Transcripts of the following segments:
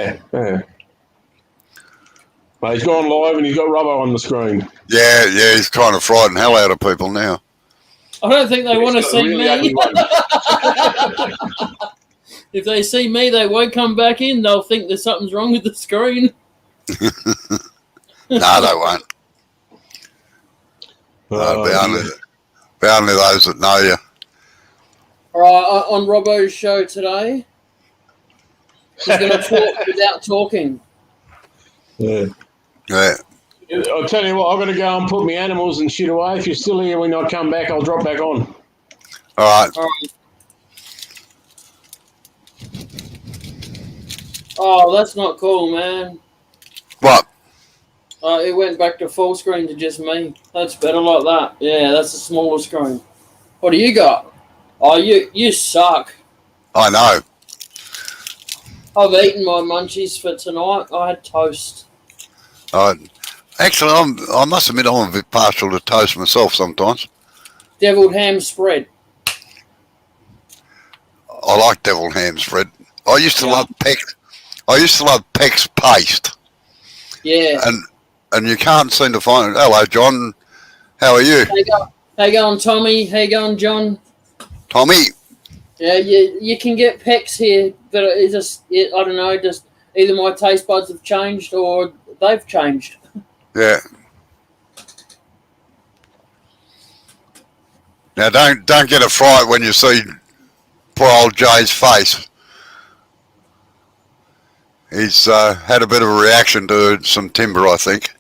Yeah. Mate, he's gone live and he's got Robbo on the screen. Yeah, he's trying to frighten the hell out of people now. I don't think they want to see really me. ugly one. If they see me, they won't come back in. They'll think there's something's wrong with the screen. No, they won't. Be only those that know you. All right, on Robbo's show today, he's going to talk without talking. Yeah. I'll tell you what, I've got to go and put my animals and shit away. If you're still here when I come back, I'll drop back on. All right. Oh, that's not cool, man. What? It went back to full screen to just me. That's better like that. Yeah, that's a smaller screen. What do you got? Oh, you suck. I know. I've eaten my munchies for tonight. I had toast. Actually, I must admit I'm a bit partial to toast myself sometimes. Deviled ham spread. I like deviled ham spread. I used to love Peck's paste. Yeah. And you can't seem to find it. Hello, John. How are you? How you going, Tommy? How you going, John? Tommy. Yeah, you can get Pecs here, but I don't know, just either my taste buds have changed or they've changed. Yeah. Now don't get a fright when you see poor old Jay's face. He's had a bit of a reaction to some timber, I think.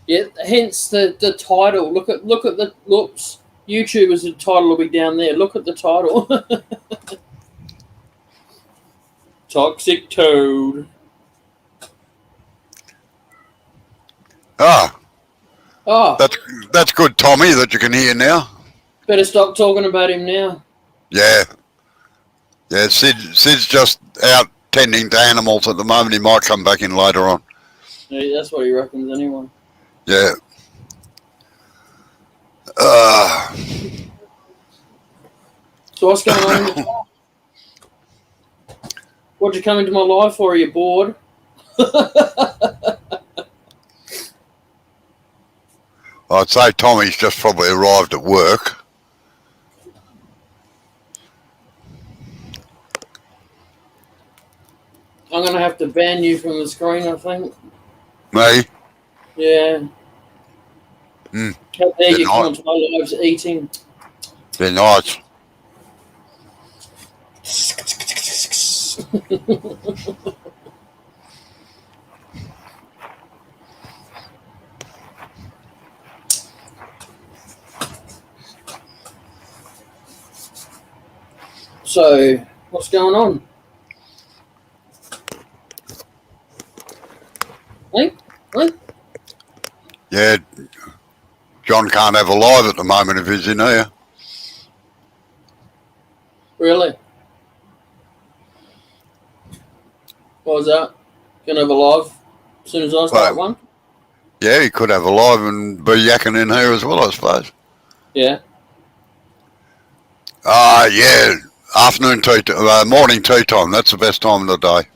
Yeah, hence the title. Look at the looks. YouTubers, the title will be down there. Look at the title. Toxic Toad. Oh, that's good, Tommy, that you can hear now. Better stop talking about him now. Yeah. Sid's just out tending to animals at the moment. He might come back in later on. Yeah, that's what he reckons anyway. Yeah. So what's going on in the life? What'd you come into my life for? Are you bored? I'd say Tommy's just probably arrived at work. I'm going to have to ban you from the screen, I think. Me? Yeah. How dare you come nice. into my lives eating? They're nice. So, what's going on? What? Yeah. John can't have a live at the moment if he's in here. Really? What was that? Gonna have a live as soon as I start one? Yeah, he could have a live and be yakking in here as well, I suppose. Yeah. Yeah. Afternoon tea, morning tea time. That's the best time of the day.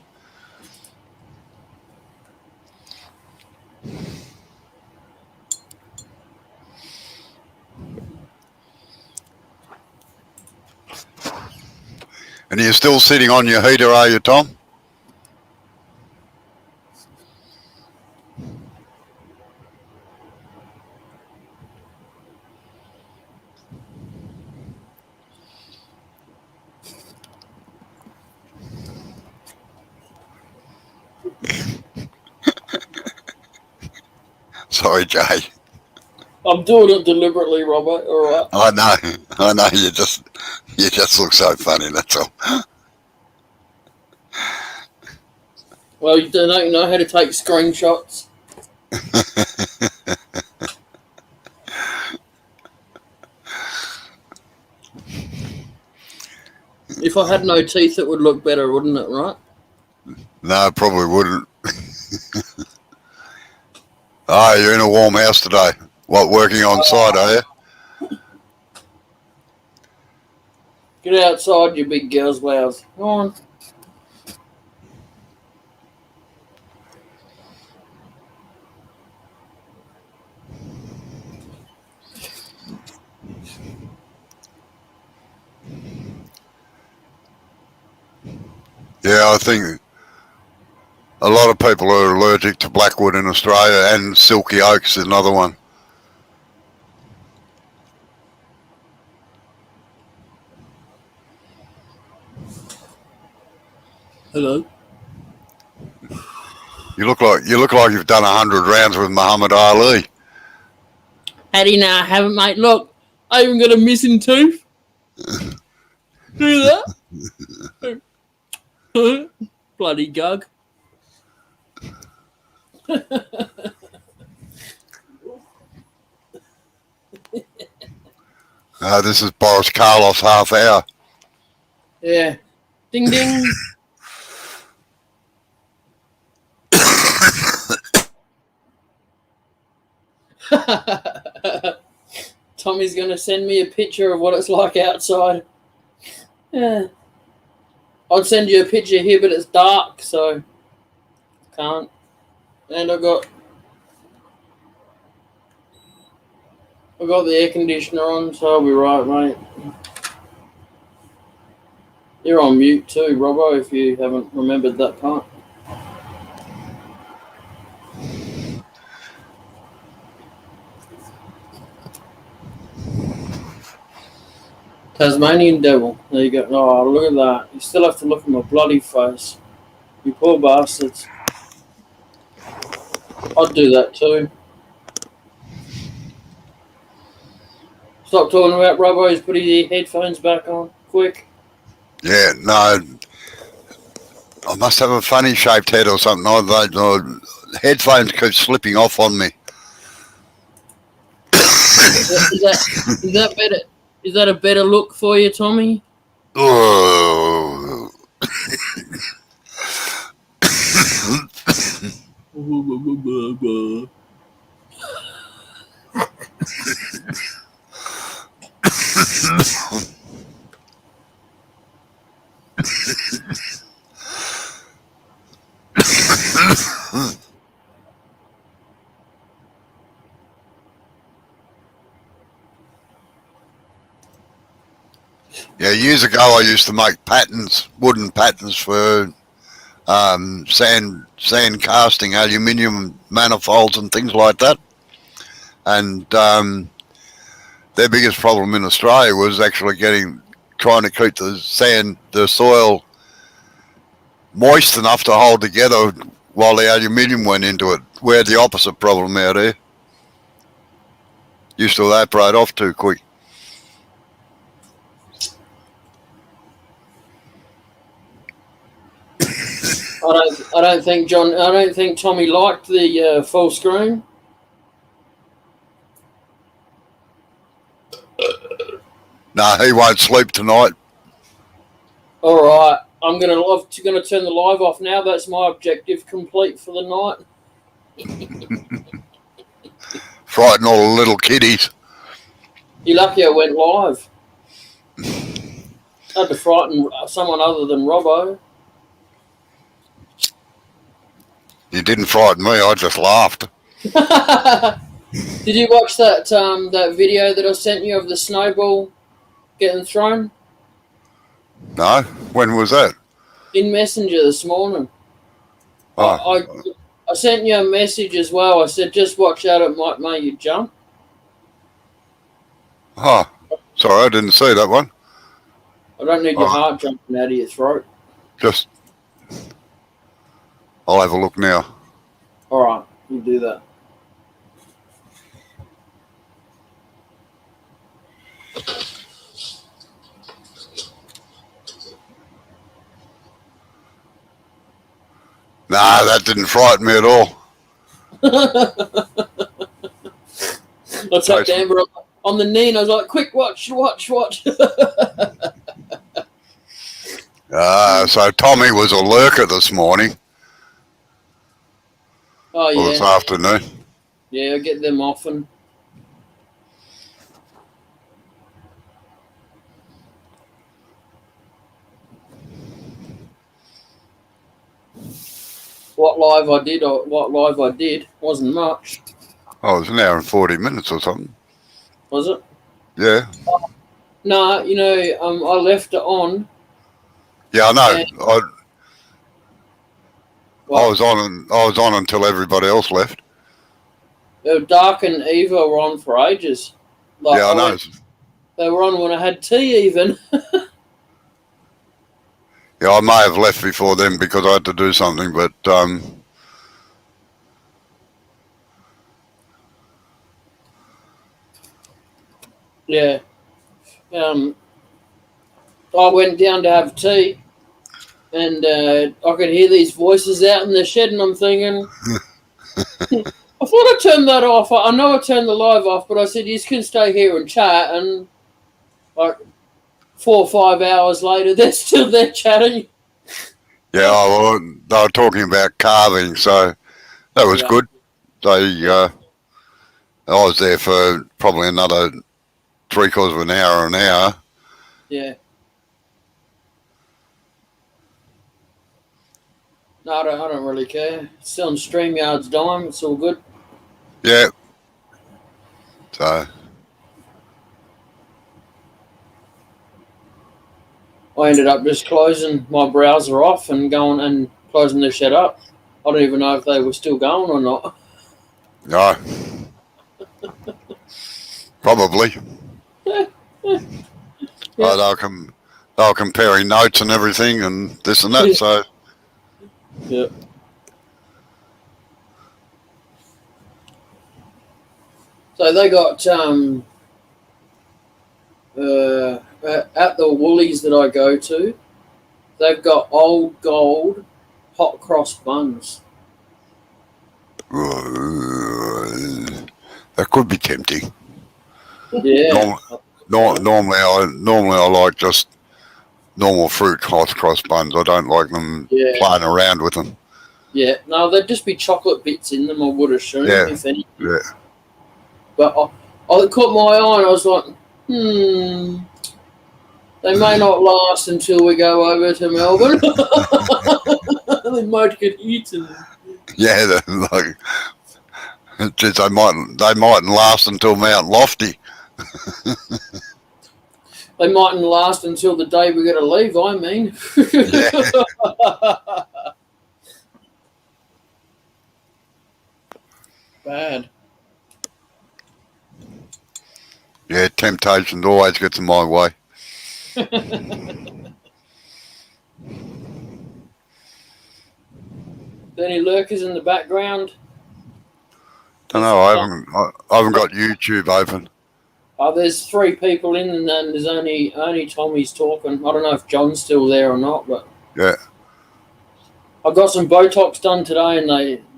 And you're still sitting on your heater, are you, Tom? Sorry, Jay. I'm doing it deliberately, Robert. All right. I know. You just look so funny. That's all. Well, you don't know how to take screenshots. If I had no teeth, it would look better, wouldn't it? Right? No, probably wouldn't. Oh, you're in a warm house today. What, working on site, are you? Get outside, you big girls' louse. Come on. Yeah, I think a lot of people are allergic to blackwood in Australia, and silky oaks is another one. Hello. You look like you've done 100 rounds with Muhammad Ali. How do you know I haven't, mate? Look, I even got a missing tooth. Do that? Bloody gug. This is Boris Karloff's half hour. Yeah. Ding ding. Tommy's going to send me a picture of what it's like outside. Yeah. I'd send you a picture here, but it's dark, so can't. And I've got the air conditioner on, so I'll be right, mate. You're on mute too, Robbo, if you haven't remembered that part. Tasmanian devil. There you go. Oh, look at that. You still have to look at my bloody face. You poor bastards. I'd do that too. Stop talking about Robbo. He's putting the headphones back on. Quick. Yeah, no. I must have a funny shaped head or something. The headphones keep slipping off on me. Is that better? Is that a better look for you, Tommy? Oh. Yeah, years ago I used to make wooden patterns for sand casting, aluminium manifolds and things like that. And their biggest problem in Australia was actually trying to keep the soil moist enough to hold together while the aluminium went into it. We had the opposite problem out here. Used to evaporate off too quick. I don't think Tommy liked the full screen. No, he won't sleep tonight. All right, I'm gonna turn the live off now. That's my objective complete for the night. Frighten all the little kiddies. You're lucky I went live. I had to frighten someone other than Robbo. You didn't frighten me. I just laughed. Did you watch that video that I sent you of the snowball getting thrown? No? When was that? In Messenger this morning. Oh. I sent you a message as well. I said, just watch out, it might make you jump. Oh, sorry, I didn't see that one. I don't need your heart jumping out of your throat. I'll have a look now. All right, you do that. Nah, that didn't frighten me at all. I tapped Amber on the knee and I was like, quick, watch. So Tommy was a lurker this morning. Oh, yeah. Or this afternoon. Yeah, I get them often. what live I did wasn't much. Oh, it was an hour and 40 minutes or something. Was it? Yeah. No, I left it on. Yeah, I know. I Well, was on until everybody else left. Dark and Eva were on for ages. Like, Yeah, I know. They were on when I had tea even. Yeah, I may have left before then because I had to do something, but Yeah. I went down to have tea, and I could hear these voices out in the shed, and I'm thinking, I thought I turned that off. I know I turned the live off, but I said, you can stay here and chat, and like 4 or 5 hours later, they're still there chatting. yeah, they were talking about carving, so that was good. I was there for probably another 3/4 of an hour or an hour. Yeah. No, I don't really care. It's still on StreamYard's dime. It's all good. Yeah. So. I ended up just closing my browser off and going and closing the shed up. I don't even know if they were still going or not. No. Probably. Yeah. They were comparing notes and everything and this and that, so. Yeah. So they got at the Woolies that I go to, they've got old gold hot cross buns. That could be tempting. Yeah. Normally I like just normal fruit hot cross buns. I don't like them playing around with them. Yeah. No, there'd just be chocolate bits in them, I would assume, if anything. Yeah. But I caught my eye and I was like, they may not last until we go over to Melbourne. They might get eaten. Yeah, like, geez, they mightn't last until Mount Lofty. They mightn't last until the day we're going to leave, I mean. Yeah. Bad. Yeah, temptation always gets in my way. Any lurkers in the background? Don't know. I haven't got YouTube open. Oh, there's 3 people in, and then there's only Tommy's talking. I don't know if John's still there or not, but yeah, I got some Botox done today, and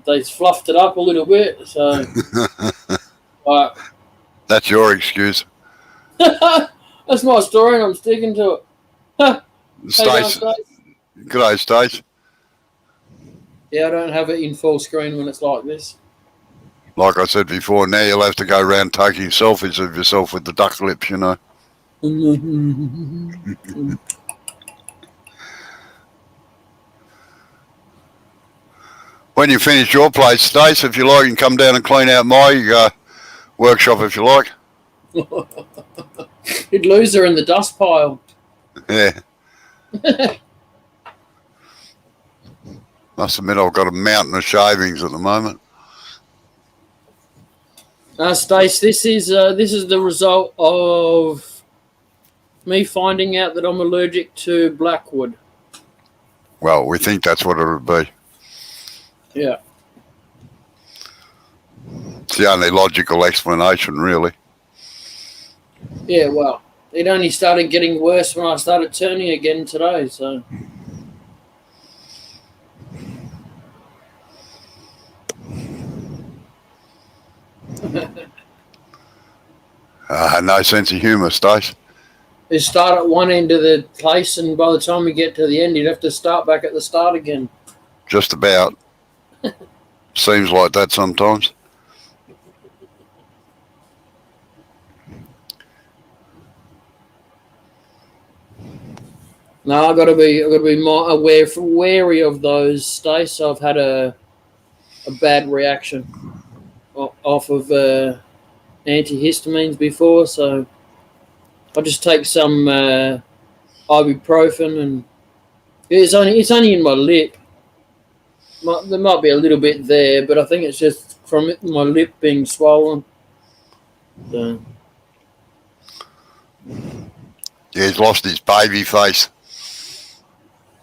they fluffed it up a little bit. So, that's your excuse. That's my story, and I'm sticking to it. Stace, good day, Stace. Yeah, I don't have it in full screen when it's like this. Like I said before, now you'll have to go around taking selfies of yourself with the duck lips, you know. When you finish your place, Stace, if you like, you can come down and clean out my workshop if you like. You'd lose her in the dust pile. Yeah. Must admit, I've got a mountain of shavings at the moment. Stace, this is the result of me finding out that I'm allergic to blackwood. Well, we think that's what it'll be. Yeah. It's the only logical explanation, really. Yeah, well, it only started getting worse when I started turning again today, so. No sense of humour, Stace. You start at one end of the place, and by the time we get to the end, you'd have to start back at the start again. Just about. Seems like that sometimes. No, I got to be more wary of those, Stace. I've had a bad reaction off of antihistamines before, so I just take some ibuprofen, and it's only in my lip. There might be a little bit there, but I think it's just from my lip being swollen. So. Yeah, he's lost his baby face.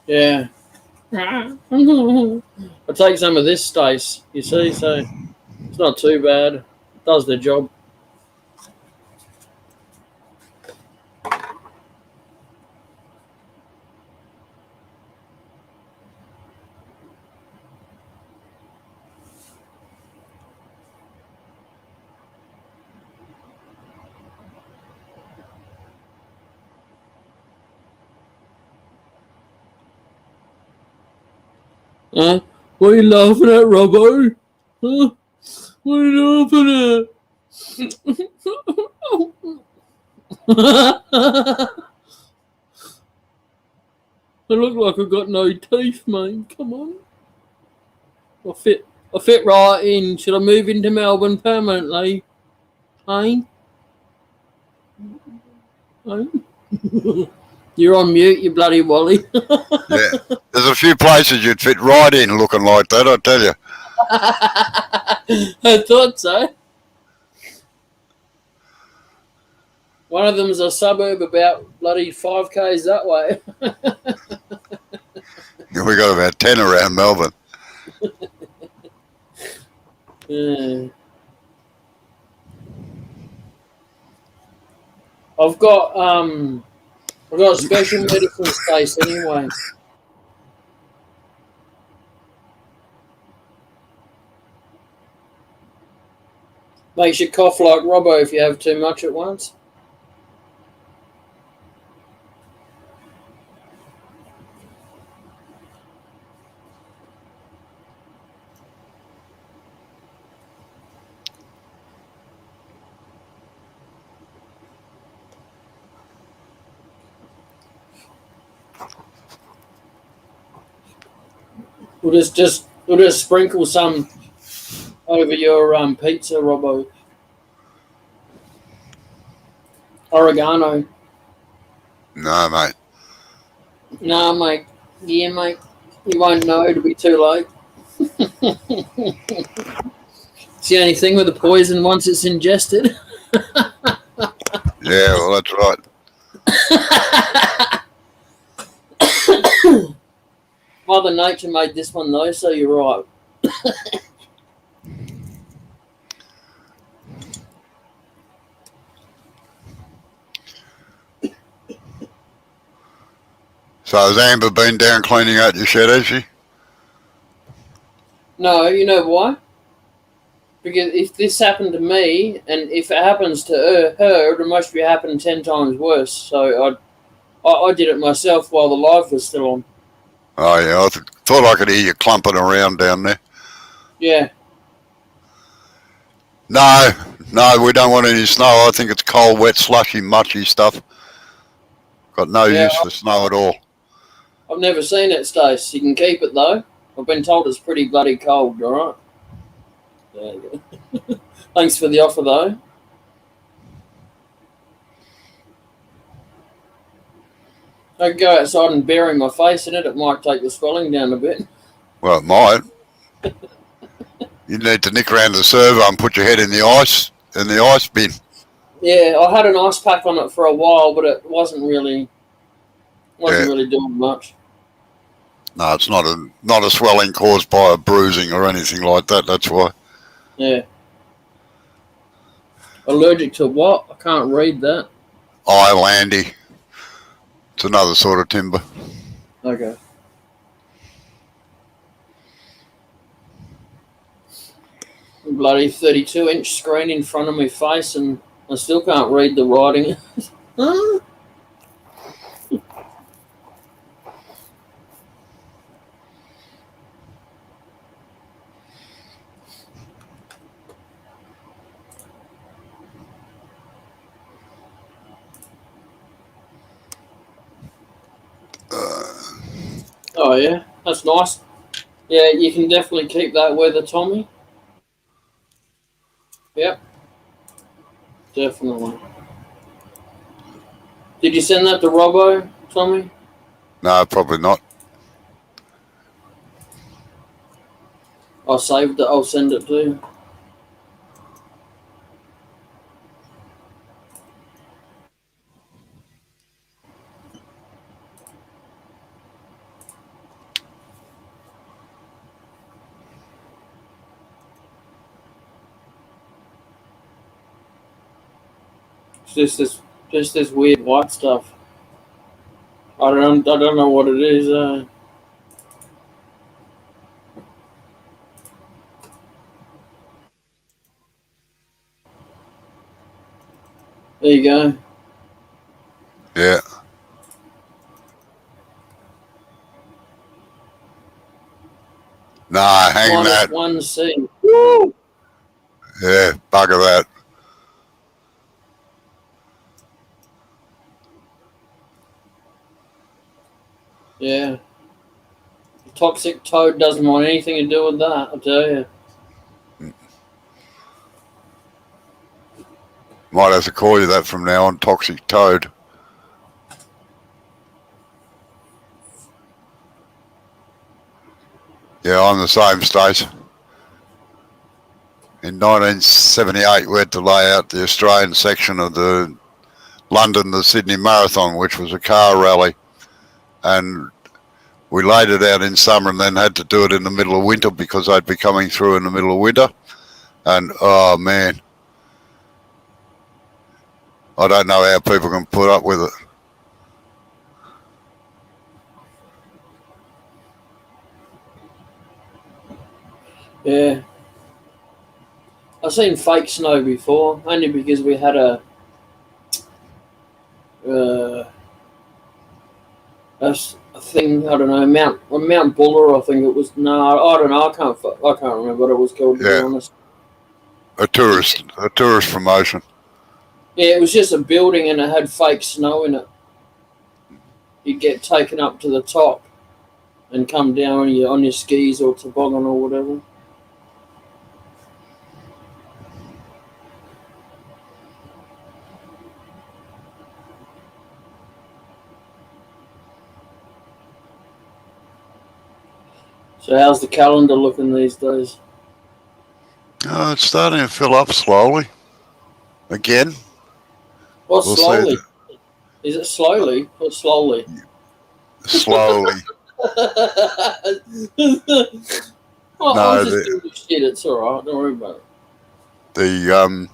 Yeah. I take some of this, Stace, you see, so it's not too bad. It does the job. What are you laughing at, Robbo? Huh? What are you laughing at? I look like I've got no teeth, mate. Come on. I fit right in. Should I move into Melbourne permanently? Hey? Hey? You're on mute, you bloody Wally. Yeah. There's a few places you'd fit right in looking like that, I tell you. I thought so. One of them's a suburb about bloody 5 k's that way. We got about 10 around Melbourne. Yeah. I've got a special medicine space anyway. Makes you cough like Robbo if you have too much at once. We'll just sprinkle some over your pizza, Robbo. Oregano. No, mate. Nah, mate. Yeah, mate. You won't know. It'll be too late. It's the only thing with the poison once it's ingested. Yeah, well, that's right. Mother Nature made this one though, so you're right. So has Amber been down cleaning out your shed, has she? No, you know why? Because if this happened to me, and if it happens to her, it must be happening 10 times worse. So I did it myself while the live was still on. Oh, yeah, I thought I could hear you clumping around down there. Yeah. No, we don't want any snow. I think it's cold, wet, slushy, muchy stuff. Got no use for snow at all. I've never seen it, Stace. You can keep it, though. I've been told it's pretty bloody cold, all right? There you go. Thanks for the offer, though. I could go outside and bury my face in it. It might take the swelling down a bit. Well, it might. You need to nick around the servo and put your head in the ice bin. Yeah, I had an ice pack on it for a while, but it wasn't really doing much. No, it's not a swelling caused by a bruising or anything like that. That's why. Yeah. Allergic to what? I can't read that. Islandy. It's another sort of timber. Okay. Bloody 32-inch screen in front of my face, and I still can't read the writing. Oh, yeah. That's nice. Yeah, you can definitely keep that weather, Tommy. Yep. Definitely. Did you send that to Robbo, Tommy? No, probably not. I saved it. I'll send it to you. It's just this weird white stuff. I don't know what it is. There you go. Yeah. Nah, hang that. -1C. Woo! Yeah, bugger that. Yeah. The toxic toad doesn't want anything to do with that, I tell you. Might have to call you that from now on, toxic toad. Yeah, I'm the same, Stace. In 1978, we had to lay out the Australian section of the London to Sydney Marathon, which was a car rally. And we laid it out in summer and then had to do it in the middle of winter because I'd be coming through in the middle of winter. And, oh, man, I don't know how people can put up with it. Yeah. I've seen fake snow before, only because we had a thing. I don't know, Mount Buller. I think it was. No, I don't know. I can't remember what it was called, to be honest. A tourist promotion. Yeah, it was just a building and it had fake snow in it. You'd get taken up to the top and come down on your skis or toboggan or whatever. So how's the calendar looking these days? Oh, it's starting to fill up slowly. Again. Well, slowly. Is it slowly or slowly? Slowly. Well, No, I'm just doing shit. It's all right. Don't worry about it.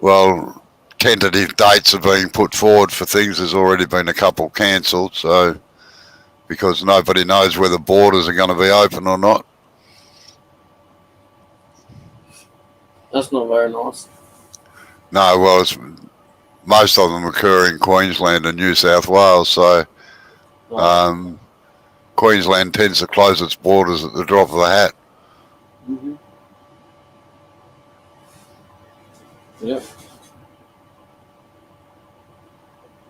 Well, tentative dates are being put forward for things. There's already been a couple cancelled, so because nobody knows whether borders are going to be open or not. That's not very nice. No, well, most of them occur in Queensland and New South Wales, so Queensland tends to close its borders at the drop of a hat. Mm-hmm. Yep.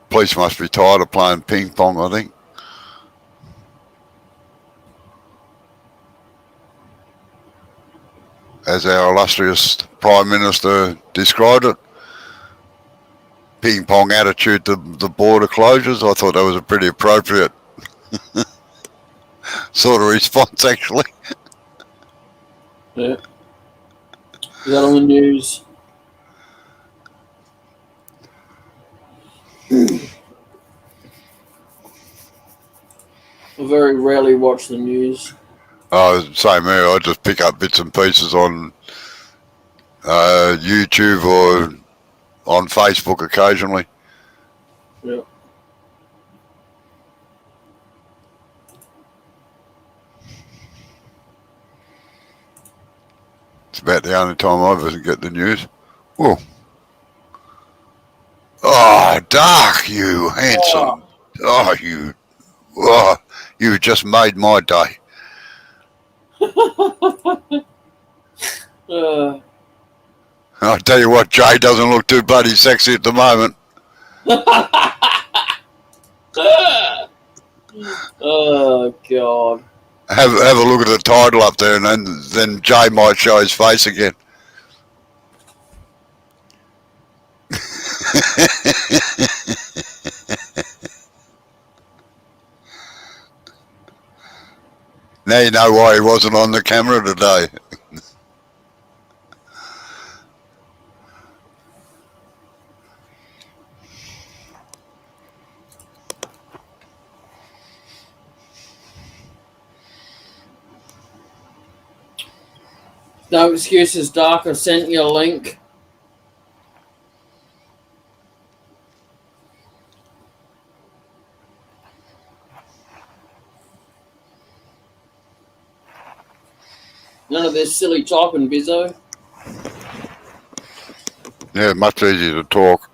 Police must be tired of playing ping pong, I think. As our illustrious Prime Minister described it, ping pong attitude to the border closures. I thought that was a pretty appropriate sort of response, actually. Yeah. Is that on the news? I very rarely watch the news. Oh, same here. I just pick up bits and pieces on YouTube or on Facebook occasionally. Yeah. It's about the only time I ever get the news. Whoa. Oh, Dark, you handsome. Oh, you just made my day. I'll tell you what, Jay doesn't look too bloody sexy at the moment. Oh God. Have a look at the title up there, and then Jay might show his face again. Now you know why he wasn't on the camera today. No excuses, Doc. I sent you a link. None of this silly typing, Bizzo. Yeah, much easier to talk.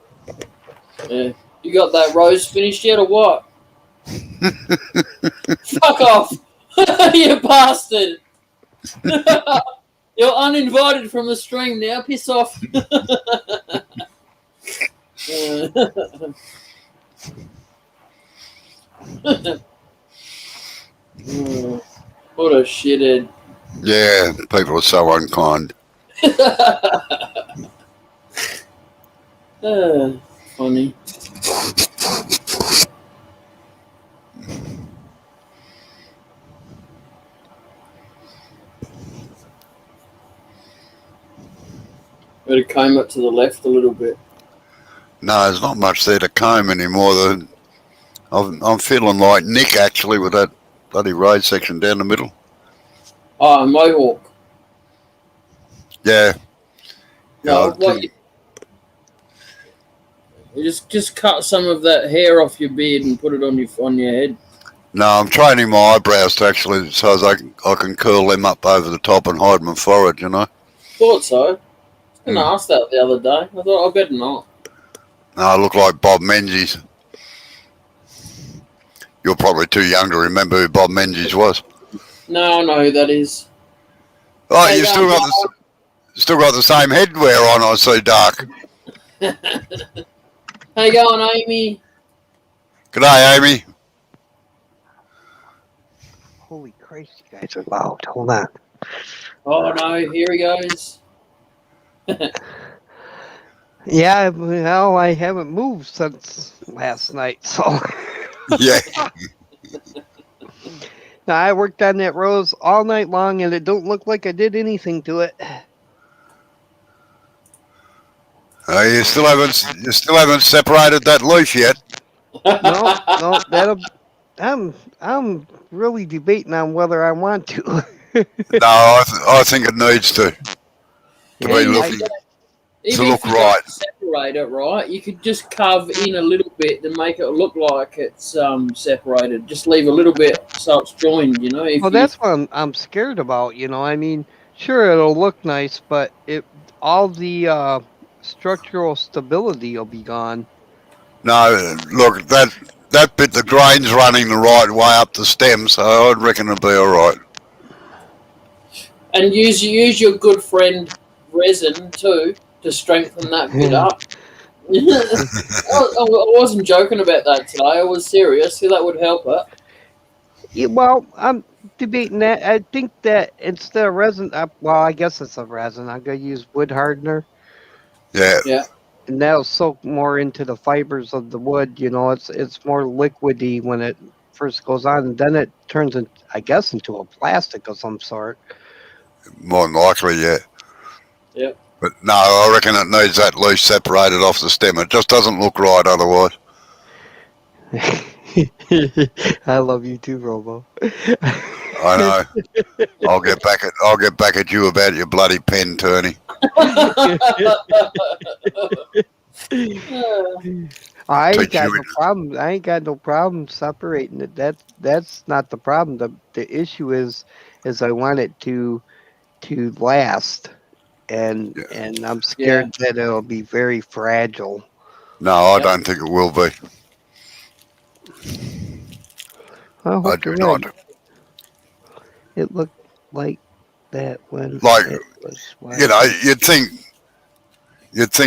Yeah. You got that rose finished yet or what? Fuck off! You bastard! You're uninvited from the stream now. Piss off. What a shithead. Yeah, people are so unkind. Funny. Better comb it to the left a little bit. No, there's not much there to comb anymore. I'm feeling like Nick actually with that bloody road section down the middle. Oh, mohawk. Yeah. No, what you just cut some of that hair off your beard and put it on your head. No, I'm training my eyebrows to actually so as I can curl them up over the top and hide my forehead, you know. Thought so. I was going to ask that the other day. I thought I better not. No, I look like Bob Menzies. You're probably too young to remember who Bob Menzies was. No, I know who that is. Oh, you still got the same headwear on. I see, Dark. How you going, Amy? G'day, Amy. Holy Christ, you guys are loud. Hold on. Oh no, here he goes. Yeah, well, I haven't moved since last night, so. Yeah. Now, I worked on that rose all night long, and it don't look like I did anything to it. You still haven't separated that leaf yet. No, I'm really debating on whether I want to. No, I think it needs to be looking to look right. Separate it, right? You could just carve in a little bit to make it look like it's separated. Just leave a little bit so it's joined, you know. Well, that's what I'm scared about, you know. I mean, sure, it'll look nice, but all the structural stability will be gone. No, look, that bit, the grain's running the right way up the stem, so I reckon it'll be all right. And use your good friend resin too to strengthen that bit up. I wasn't joking about that today. I was serious. See, that would help it. Yeah, well, I'm debating that. I think that instead of resin, well, I guess it's a resin. I'm gonna use wood hardener. Yeah. And that'll soak more into the fibers of the wood. You know, it's more liquidy when it first goes on, and then it turns, I guess, into a plastic of some sort. More than likely, yeah. Yep. But no, I reckon it needs that leaf separated off the stem. It just doesn't look right otherwise. I love you too, Robo. I know. I'll get back at you about your bloody pen turning. I ain't got no problem. I ain't got no problem separating it. That's not the problem. The issue is I want it to last, and I'm scared that it'll be very fragile. No, I don't think it will be. I do not. It looked like that when it was you know, you'd think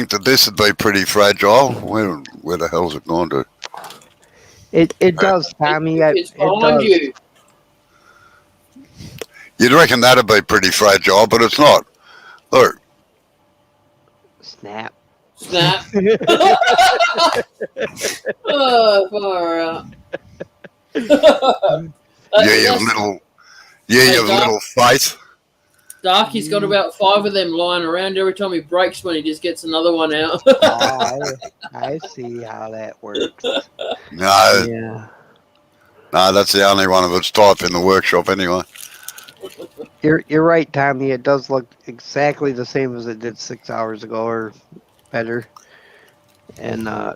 that this would be pretty fragile. Where the hell's it gone to? It does, Tommy. It's It behind does. you. You'd reckon that'd be pretty fragile, but it's not. Look. Snap. Snap. Oh, far out. You have little faith. Darky's got about 5 of them lying around. Every time he breaks one, he just gets another one out. Oh, I see how that works. No. Yeah. No, that's the only one of its type in the workshop anyway. You're right, Tommy. It does look exactly the same as it did 6 hours ago, or better. And I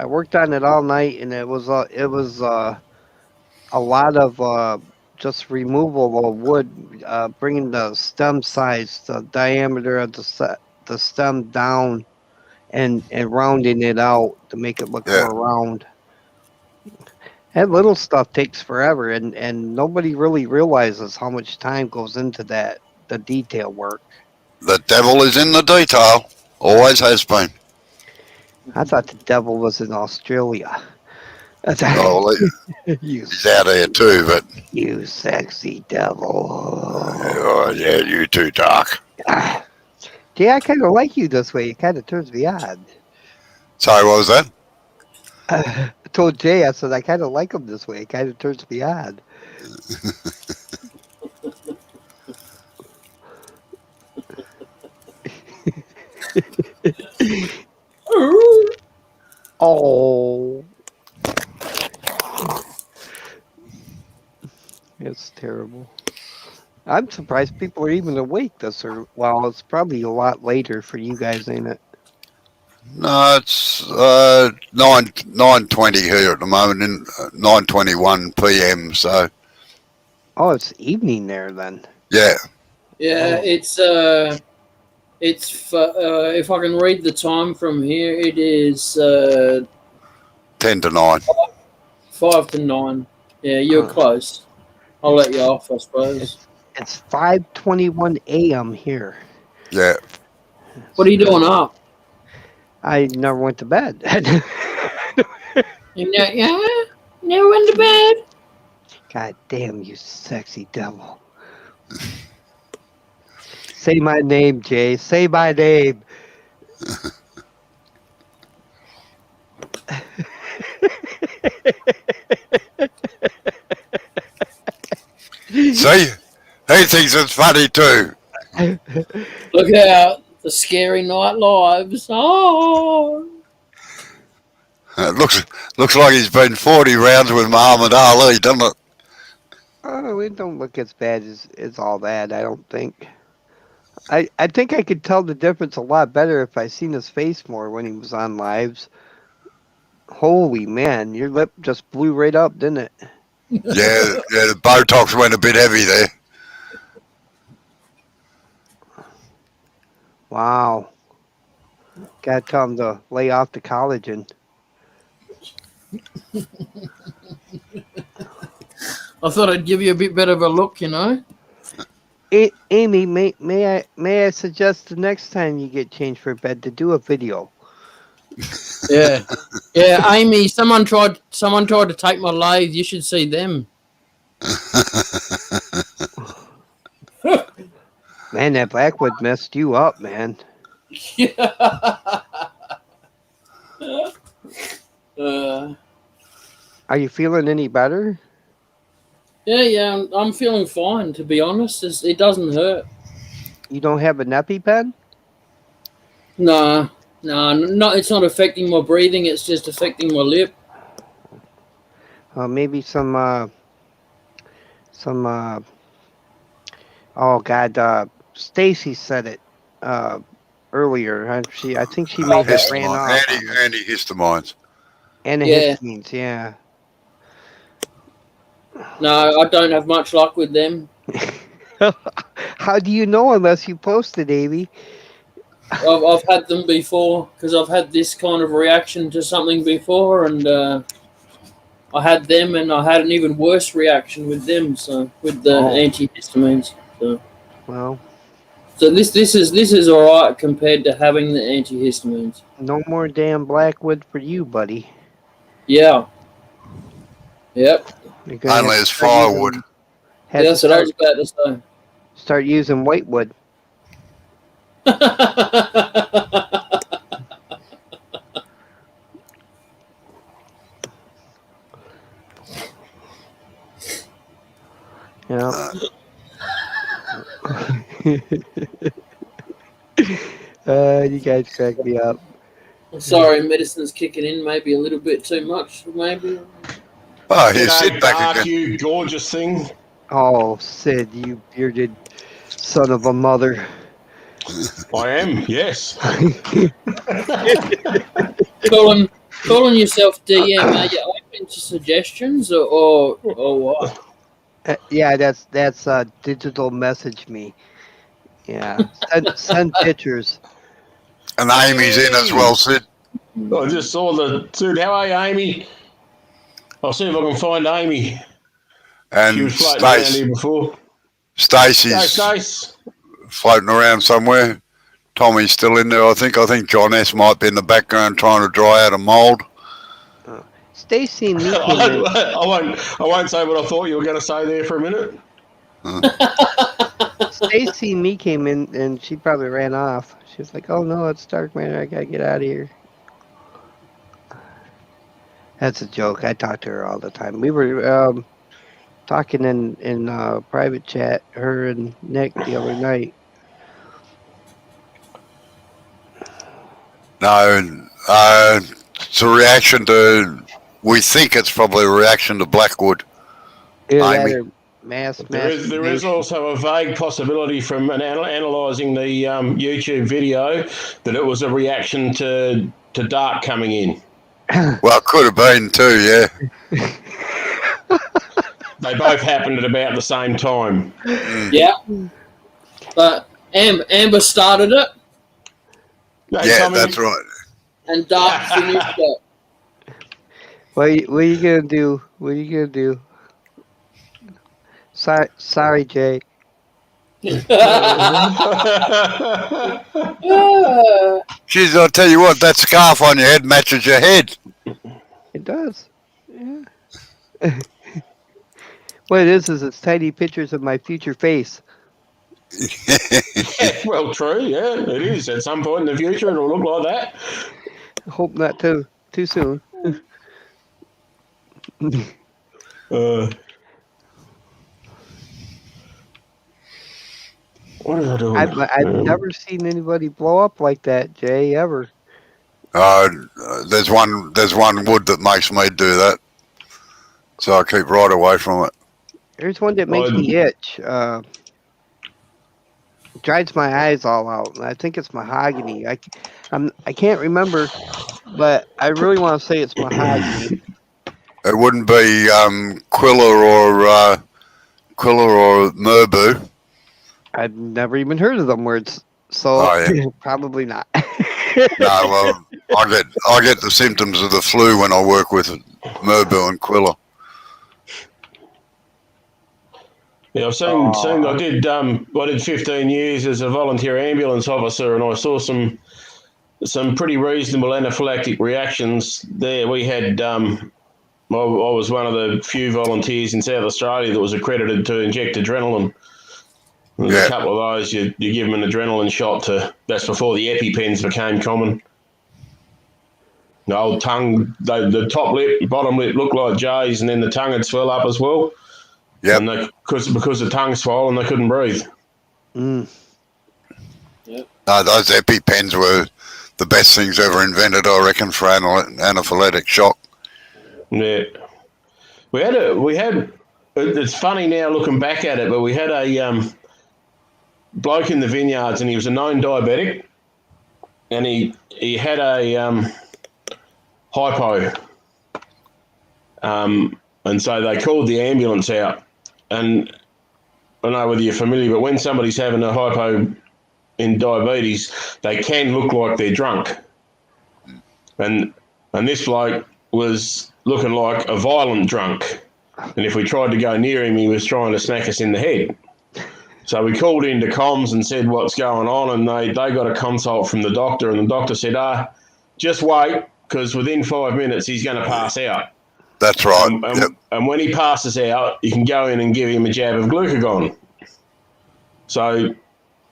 worked on it all night, and it was a lot of just removal of wood, bringing the stem size, the diameter of the stem down, and rounding it out to make it look more round. That little stuff takes forever, and nobody really realizes how much time goes into that, the detail work. The devil is in the detail. Always has been. I thought the devil was in Australia. Oh, he's out there too, but... You sexy devil. Oh, yeah, you too, Doc. Gee, I kind of like you this way. It kind of turns me on. Sorry, what was that? I told Jay, I said, I kind of like him this way. It kind of turns me on. Oh. It's terrible. I'm surprised people are even awake this early. Well, it's probably a lot later for you guys, ain't it? No, it's 9:20 here at the moment, and 9:21 p.m. So. Oh, it's evening there then. Yeah. Yeah, it's if I can read the time from here, it is 10 to 9. 5 to 9. Yeah, you're close. I'll let you off, I suppose. It's 5:21 a.m. here. Yeah. What are you doing up? I never went to bed. You never went to bed? God damn, you sexy devil. Say my name, Jay. Say my name. See? He thinks it's funny too. Look out. The scary night lives. Oh. It looks like he's been 40 rounds with Muhammad Ali, doesn't it? Oh, it don't look as bad as all that, I don't think. I think I could tell the difference a lot better if I seen his face more when he was on lives. Holy man, your lip just blew right up, didn't it? Yeah, the Botox went a bit heavy there. Wow. Gotta tell him to lay off the collagen. I thought I'd give you a bit better of a look, you know. Amy, may I suggest the next time you get changed for bed to do a video? Yeah, Amy. Someone tried to take my lathe. You should see them. Man, that Blackwood messed you up, man. Are you feeling any better? Yeah, I'm feeling fine, to be honest. It doesn't hurt. You don't have a nappy pen? No, it's not affecting my breathing. It's just affecting my lip. Maybe some, oh God, Stacy said it, earlier. I think she may have ran off. Antihistamines. Antihistamines, yeah. No, I don't have much luck with them. How do you know unless you posted, Davey? I've had them before because I've had this kind of reaction to something before, and I had them, and I had an even worse reaction with them. So with the antihistamines. So. Well. So this is all right compared to having the antihistamines. No more damn Blackwood for you, buddy. Yeah. Yep. Only as firewood. Yeah, that's what I was about to say. Start using whitewood. Yeah. You guys crack me up. Sorry, medicine's kicking in maybe a little bit too much, maybe. Oh, you sit back Dark, again. you gorgeous thing. Oh, Sid, you bearded son of a mother. I am, yes. Calling yourself DM, are you open to suggestions or what? Yeah, that's digital message me. Yeah, send pictures. And Amy's in as well, Sid. I just saw the dude. How are you, Amy? I'll see if I can find Amy. She And was floating around here before. Hey, Stacey's Stace. floating around somewhere. Tommy's still in there, I think. I think John S. might be in the background trying to dry out a mould. Stacey and me came in. I won't say what I thought you were going to say there for a minute. Stacey and me came in, and she probably ran off. She was like, "Oh no, it's dark, man. I gotta get out of here." That's a joke. I talk to her all the time. We were talking in private chat, her and Nick, the other night. No, it's a reaction to. We think it's probably a reaction to Blackwood. Either mass There is also a vague possibility from analysing the YouTube video that it was a reaction to dark coming in. Well, it could have been too, yeah. They both happened at about the same time. Yeah. But Amber started it. Yeah, Tommy, that's right. And Dark finished it. What are you gonna do? What are you gonna do? Sorry, Jay. Jeez, I'll tell you what, that scarf on your head matches your head. It does. Yeah. What it is it's tiny pictures of my future face. Well, true, yeah, it is. At some point in the future, it'll look like that. I hope not too soon. What is I doing? I've never seen anybody blow up like that, Jay, ever. There's one wood that makes me do that, so I keep right away from it. There's one that makes me itch. Dries my eyes all out. I think it's mahogany. I can't remember, but I really want to say it's mahogany. It wouldn't be Quilla or Merbau. I've never even heard of them words, so probably not. No, well, I get the symptoms of the flu when I work with Merbau and Quilla. Yeah, I've seen. I did 15 years as a volunteer ambulance officer, and I saw some pretty reasonable anaphylactic reactions there. We had. I was one of the few volunteers in South Australia that was accredited to inject adrenaline. There's a couple of those. You give them an adrenaline shot that's before the EpiPens became common. The old tongue, the top lip, bottom lip looked like Jay's, and then the tongue would swell up as well. Yeah. And because the tongue swollen, they couldn't breathe. Yep. No, those EpiPens were the best things ever invented, I reckon, for anaphylactic shock. Yeah. We had. It's funny now looking back at it, but we had a bloke in the vineyards, and he was a known diabetic, and he had a hypo, and so they called the ambulance out. And I don't know whether you're familiar, but when somebody's having a hypo in diabetes, they can look like they're drunk, and this bloke was looking like a violent drunk, and if we tried to go near him, he was trying to smack us in the head. So we called into comms and said what's going on, and they got a consult from the doctor, and the doctor said, just wait, because within 5 minutes he's going to pass out. That's right. And when he passes out, you can go in and give him a jab of glucagon. So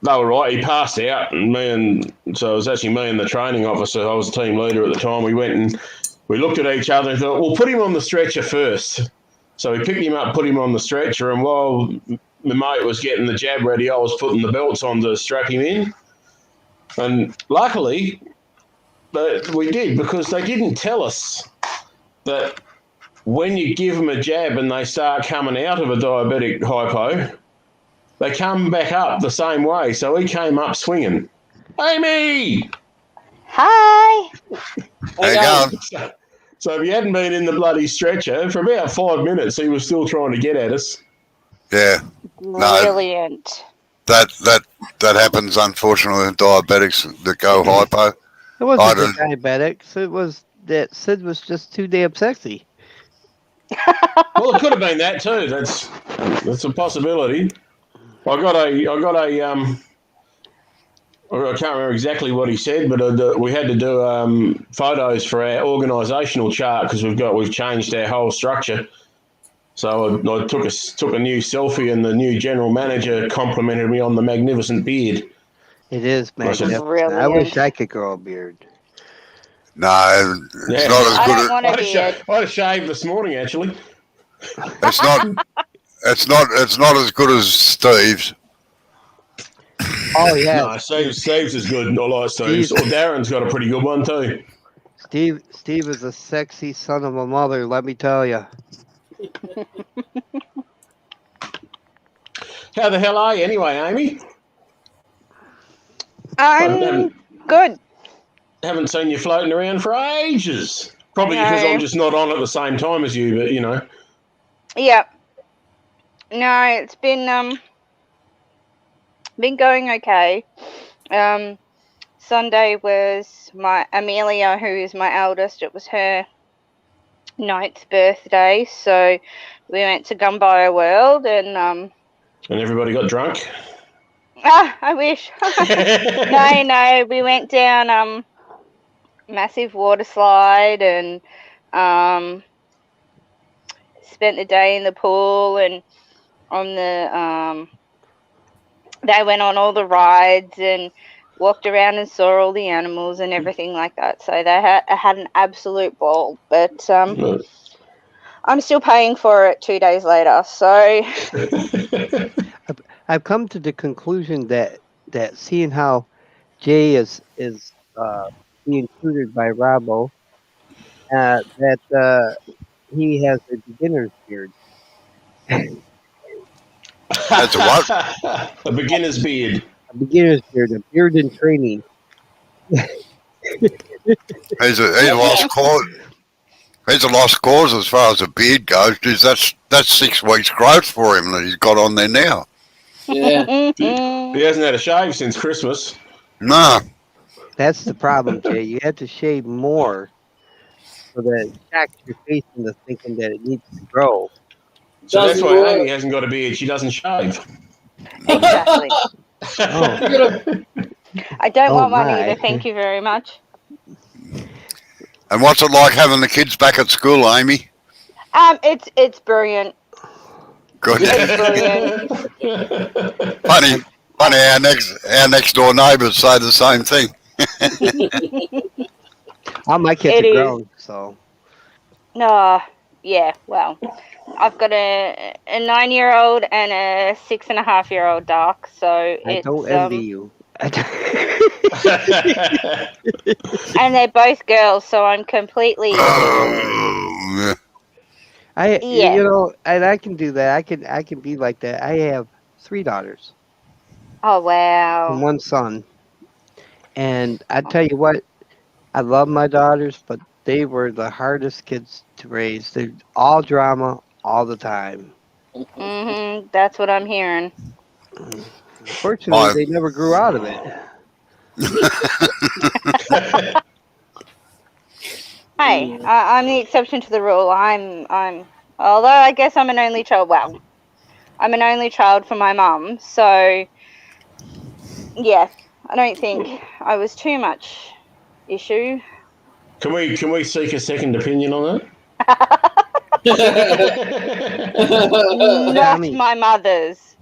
they were right. He passed out, and so it was actually me and the training officer. I was the team leader at the time. We went and we looked at each other and thought, we'll put him on the stretcher first. So we picked him up, put him on the stretcher, and while my mate was getting the jab ready, I was putting the belts on to strap him in. And luckily, we did, because they didn't tell us that when you give them a jab and they start coming out of a diabetic hypo, they come back up the same way. So he came up swinging. Amy! Hi! There you go. So if he hadn't been in the bloody stretcher, for about 5 minutes, he was still trying to get at us. Yeah. Brilliant. That happens, unfortunately, with diabetics that go hypo. It wasn't the diabetics. It was that Sid was just too damn sexy. Well, it could have been that too. That's a possibility. I can't remember exactly what he said, but we had to do photos for our organisational chart because we've changed our whole structure. So I took a new selfie, and the new general manager complimented me on the magnificent beard. It is magnificent. Brilliant. I wish I could grow a beard. No, it's not as I good. don't want a beard. I had a shave this morning, actually. It's not. It's not as good as Steve's. Oh yeah, No, Steve's is good. I like Steve's. Or Darren's got a pretty good one too. Steve is a sexy son of a mother. Let me tell you. How the hell are you anyway, Amy? I'm good. Haven't seen you floating around for ages. Probably No. because I'm just not on at the same time as you, but you know. Yeah. No, it's been going okay. Sunday was my Amelia, who is my eldest. It was her 9th birthday, so we went to Gumbaya World and And everybody got drunk. I wish. No, we went down massive water slide and spent the day in the pool and on the they went on all the rides and walked around and saw all the animals and everything like that. So they had an absolute ball. But I'm still paying for it 2 days later. So I've come to the conclusion that seeing how Jay is being tutored by Robbo, that he has a beginner's beard. That's a what? A beginner's beard. A beginner's beard, a beard in training. He's a lost cause. He's a lost cause as far as the beard goes. Geez, that's 6 weeks growth for him that he's got on there now. Yeah. He hasn't had a shave since Christmas. No. That's the problem, Jay. You have to shave more so that it shocks your face into thinking that it needs to grow. So that's Doesn't why work. Amy hasn't got a beard. She doesn't shave. exactly. Oh, I don't Oh, want one my. either. Thank you very much. And what's it like having the kids back at school, Amy? It's brilliant. Good. It's brilliant. Funny. Our next door neighbours say the same thing. all my kids It are is. grown, so No, yeah. Well, I've got a 9-year-old and a 6.5-year-old dark. So I don't envy you. and they're both girls. So I'm completely. Yeah. Yeah. You know, and I can do that. I can be like that. I have 3 daughters Oh and wow. 1 son, and I tell you what, I love my daughters, but they were the hardest kids to raise. They're all drama all the time. That's what I'm hearing. Fortunately, they never grew out of it. Hey, I'm the exception to the rule. I'm. Although I guess I'm an only child. Well, I'm an only child for my mum. So, yeah, I don't think I was too much issue. Can we seek a second opinion on that? Not Tommy. my mother's.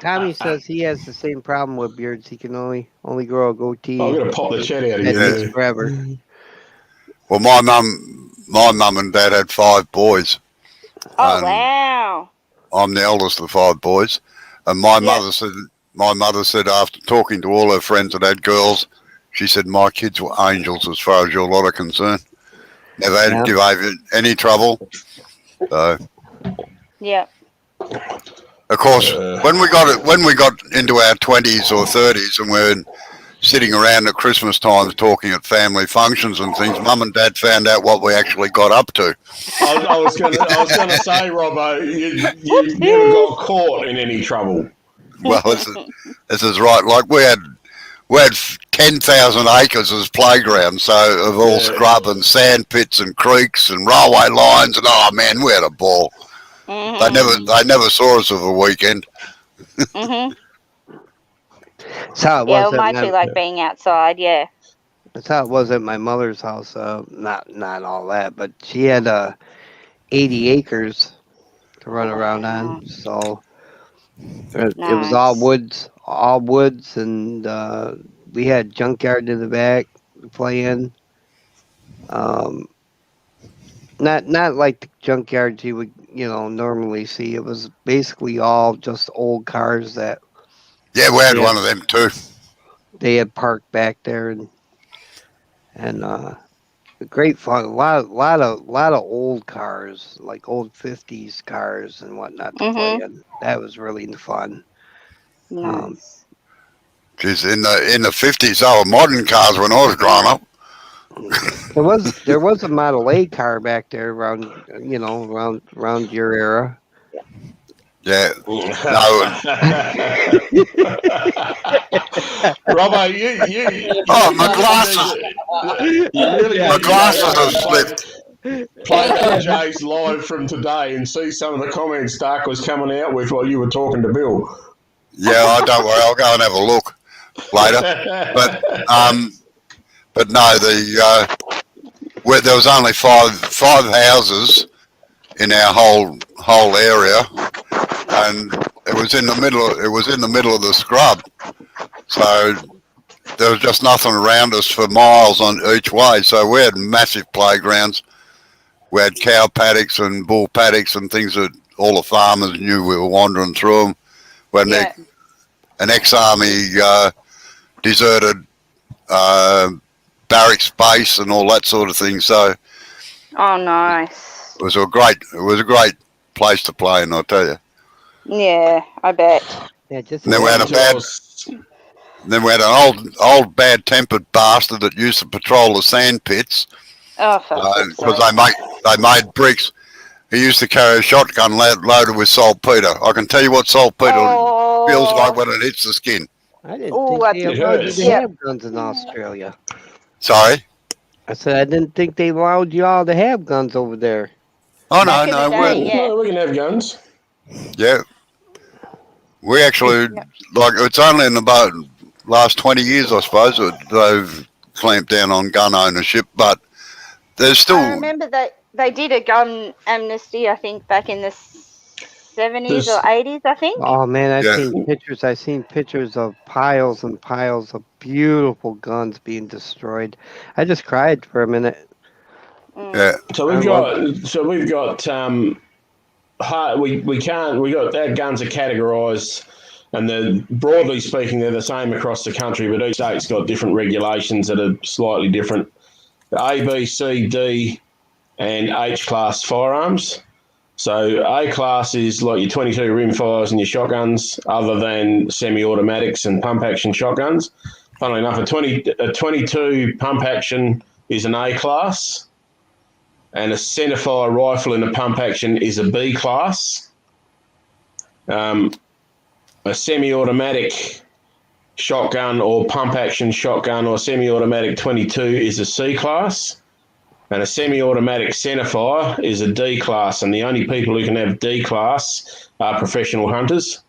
Tommy says he has the same problem with beards. He can only grow a goatee. I'm going to pop the chat out That again. takes forever. Well, my mum and dad had 5 boys. Oh, wow. I'm the eldest of 5 boys, and my mother said after talking to all her friends that had girls, she said my kids were angels as far as your lot are concerned. Never had to give over any trouble. So, Yeah. of course, when we got into our 20s or 30s, and we're sitting around at Christmas times talking at family functions and things, Mum and Dad found out what we actually got up to. I was going to say, Robbo, you never got caught in any trouble. Well, this is right. Like we had 10,000 acres as playground, so of all scrub and sand pits and creeks and railway lines, and oh man, we had a ball. Mm-hmm. They never saw us of a weekend. Mm-hmm. That's how it Yeah, was. well, my two like being outside, yeah. That's how it was at my mother's house. Not all that, but she had 80 acres to run around on. So it was all woods, and we had junkyard in the back to play in. Not like the junkyards you would normally see. It was basically all just old cars that. Yeah, we had one of them too. They had parked back there, and great fun. A lot of old cars, like old 50s cars and whatnot to play in. That was really fun. Nice. Geez, in the 50s, our modern cars when I was growing up. There was a Model A car back there around your era. Yeah. No. Robbo, you my glasses. My glasses have slipped. Play back Jay's live from today and see some of the comments Stark was coming out with while you were talking to Bill. Yeah, don't worry. I'll go and have a look later. But no, there was only five houses in our whole area, and it was in the middle of the scrub, so there was just nothing around us for miles on each way. So we had massive playgrounds. We had cow paddocks and bull paddocks and things that all the farmers knew we were wandering through them. When an ex-army deserted barracks base and all that sort of thing. So, oh, nice. It was a great place to play, and I'll tell you. Yeah, I bet. Yeah, just. And then we had an old bad-tempered bastard that used to patrol the sand pits. Oh, because they made bricks. He used to carry a shotgun loaded with saltpeter. I can tell you what saltpeter feels like when it hits the skin. I didn't think they allowed you to have guns in Australia. Sorry? I said I didn't think they allowed you all to have guns over there. Oh, no. We can have guns. Yeah. We actually, it's only in about last 20 years, I suppose, that they've clamped down on gun ownership, but there's still... I remember that they did a gun amnesty, I think, back in the 70s or 80s, I think. Oh, man, I've seen pictures of piles and piles of beautiful guns being destroyed. I just cried for a minute. Yeah. So we've got our guns are categorised, and broadly speaking they're the same across the country, but each state's got different regulations that are slightly different. A, B, C, D, and H class firearms. So A class is like your 22 rimfires and your shotguns, other than semi-automatics and pump action shotguns. Funnily enough, a 22 pump action is an A class, and a centerfire rifle in a pump action is a B class. A semi-automatic shotgun or pump action shotgun or semi-automatic 22 is a C class, and a semi-automatic centerfire is a D class, and the only people who can have D class are professional hunters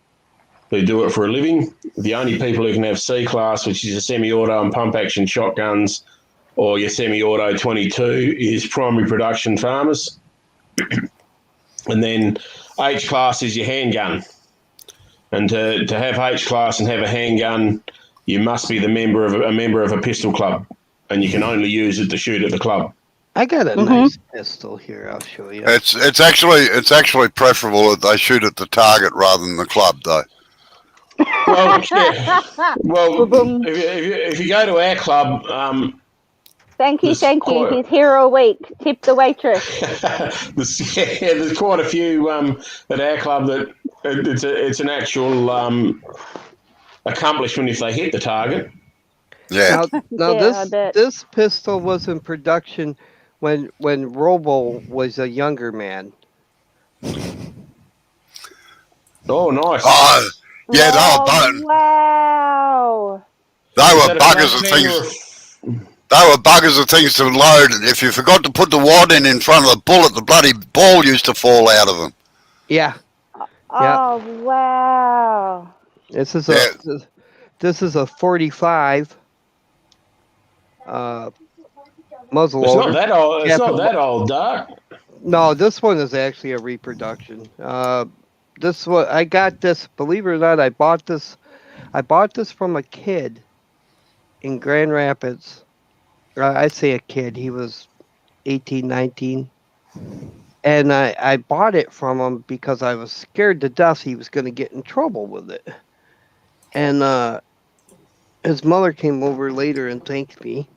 who do it for a living. The only people who can have C class, which is a semi-auto and pump action shotguns, or your semi-auto 22 is primary production farmers. And then H class is your handgun. And to have H class and have a handgun, you must be a member of a pistol club, and you can only use it to shoot at the club. I got a nice pistol here. I'll show you. It's actually preferable that they shoot at the target rather than the club, though. Well, yeah. Well, if you go to our club, Thank you. There's He's here all week. Tip the waitress. there's quite a few at our club that it's an actual accomplishment if they hit the target. Yeah. Now Yeah, this pistol was in production when Robo was a younger man. Oh, nice. Oh, yeah, Wow. they were buggers of things. They were buggers of things to load. If you forgot to put the wad in front of the bullet, the bloody ball used to fall out of them. Yeah. Oh, wow. This is a 45 muzzle It's loader. not that old. It's not that old, Doc. No, this one is actually a reproduction. This one I got this. Believe it or not, I bought this from a kid in Grand Rapids. I'd say a kid. He was 18, 19. And I bought it from him because I was scared to death he was going to get in trouble with it. And his mother came over later and thanked me.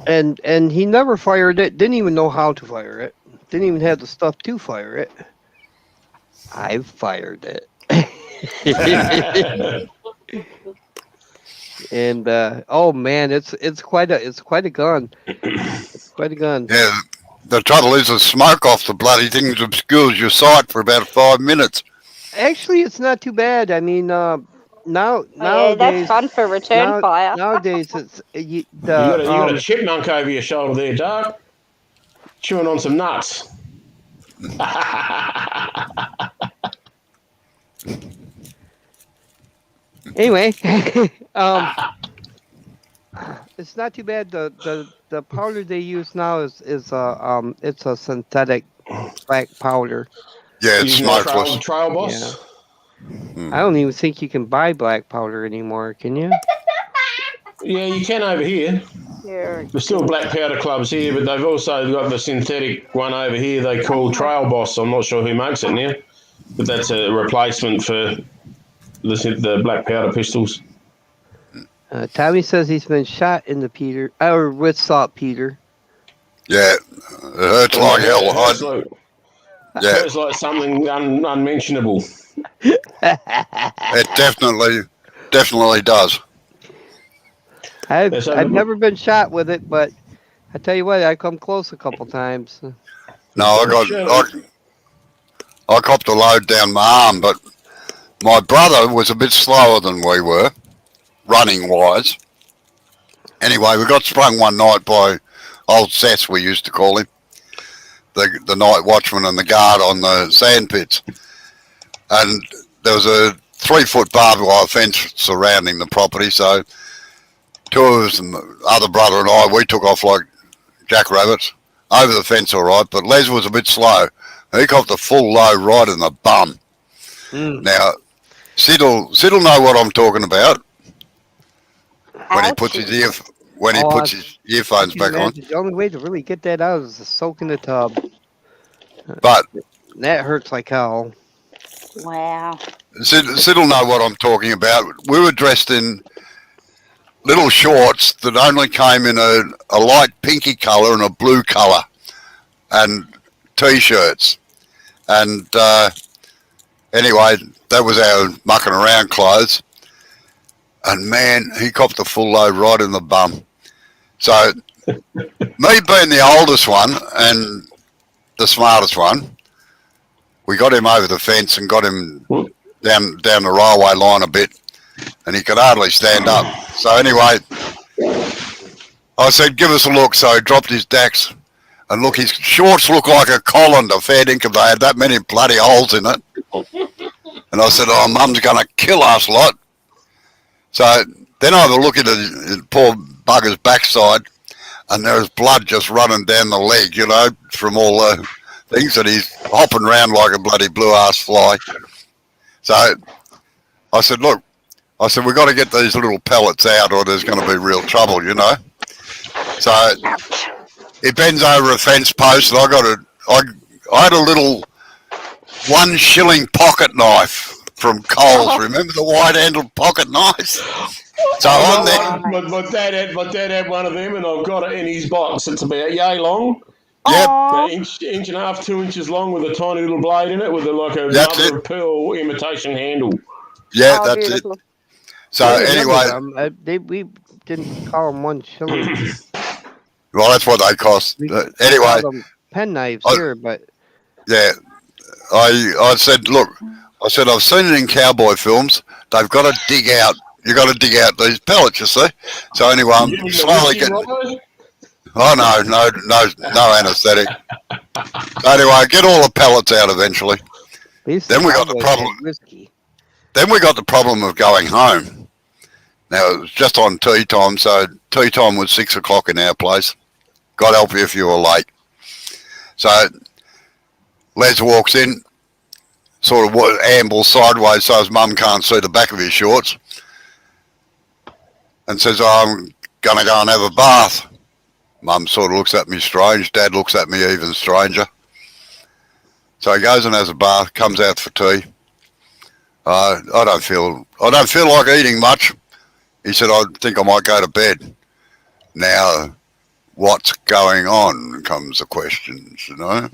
And he never fired it. Didn't even know how to fire it. Didn't even have the stuff to fire it. I fired it. And oh man, it's quite a gun. It's quite a gun. Yeah, the trouble is the smoke off the bloody thing obscures your sight for about 5 minutes. Actually, it's not too bad. I mean, nowadays that's fun for return fire. Nowadays, it's You got a chipmunk over your shoulder there, Doc. Chewing on some nuts. Anyway, it's not too bad. The powder they use now is it's a synthetic black powder. Yeah, it's smokeless. Trial boss. Yeah. I don't even think you can buy black powder anymore. Can you? Yeah, you can over here. Yeah. There's still black powder clubs here, but they've also got the synthetic one over here they call Trail Boss. I'm not sure who makes it now, but that's a replacement for the black powder pistols. Tommy says he's been shot in the Peter, or with saltpeter. Yeah, it hurts like hell. It's like something unmentionable. It definitely does. I've never been shot with it, but I tell you what, I come close a couple times. No, I copped a load down my arm, but my brother was a bit slower than we were, running wise. Anyway, we got sprung one night by old Seth, we used to call him, the night watchman and the guard on the sand pits. And there was a 3-foot barbed wire fence surrounding the property, so two of us and the other brother and I, we took off like jackrabbits over the fence all right, but Les was a bit slow. He copped a full load right in the bum. Now, Sid'll know what I'm talking about when he puts his earphones back on. The only way to really get that out is to soak in the tub. But that hurts like hell. Wow. Sid'll know what I'm talking about. We were dressed in little shorts that only came in a light pinky colour and a blue colour, and T-shirts. And anyway, that was our mucking around clothes. And man, he copped a full load right in the bum. So, me being the oldest one and the smartest one, we got him over the fence and got him down the railway line a bit, and he could hardly stand up. So anyway, I said, give us a look. So he dropped his dacks, and look, his shorts look like a colander, fair dinkum. They had that many bloody holes in it. And I said, oh, Mum's going to kill us lot. So then I have a look at his poor bugger's backside, and there was blood just running down the leg, you know, from all the things, and he's hopping around like a bloody blue-ass fly. So I said, look, we've got to get these little pellets out or there's going to be real trouble, you know. So he bends over a fence post, and I had a little 1 shilling pocket knife from Coles. Remember the wide-handled pocket knives? So on there, my dad had one of them, and I've got it in his box. It's about yay long. Yep. About inch and a half, 2 inches long, with a tiny little blade in it, with like a mother of pearl imitation handle. Yeah, that's beautiful. It. So anyway, we didn't call them 1 shilling. Well, that's what they cost. Anyway, call them pen knives here, but yeah, I said, look, I've seen it in cowboy films. They've got to dig out. You got to dig out these pellets, you see. So anyway, I'm slowly getting. Oh no anaesthetic. Anyway, get all the pellets out eventually. Then we got the problem. Then we got the problem of going home. Now it was just on tea time, so tea time was 6 o'clock in our place. God help you if you were late. So Les walks in, sort of ambles sideways so his mum can't see the back of his shorts, and says, I'm going to go and have a bath. Mum sort of looks at me strange. Dad looks at me even stranger. So he goes and has a bath, comes out for tea. I don't feel like eating much. He said, I think I might go to bed. Now, what's going on, comes the questions, you know.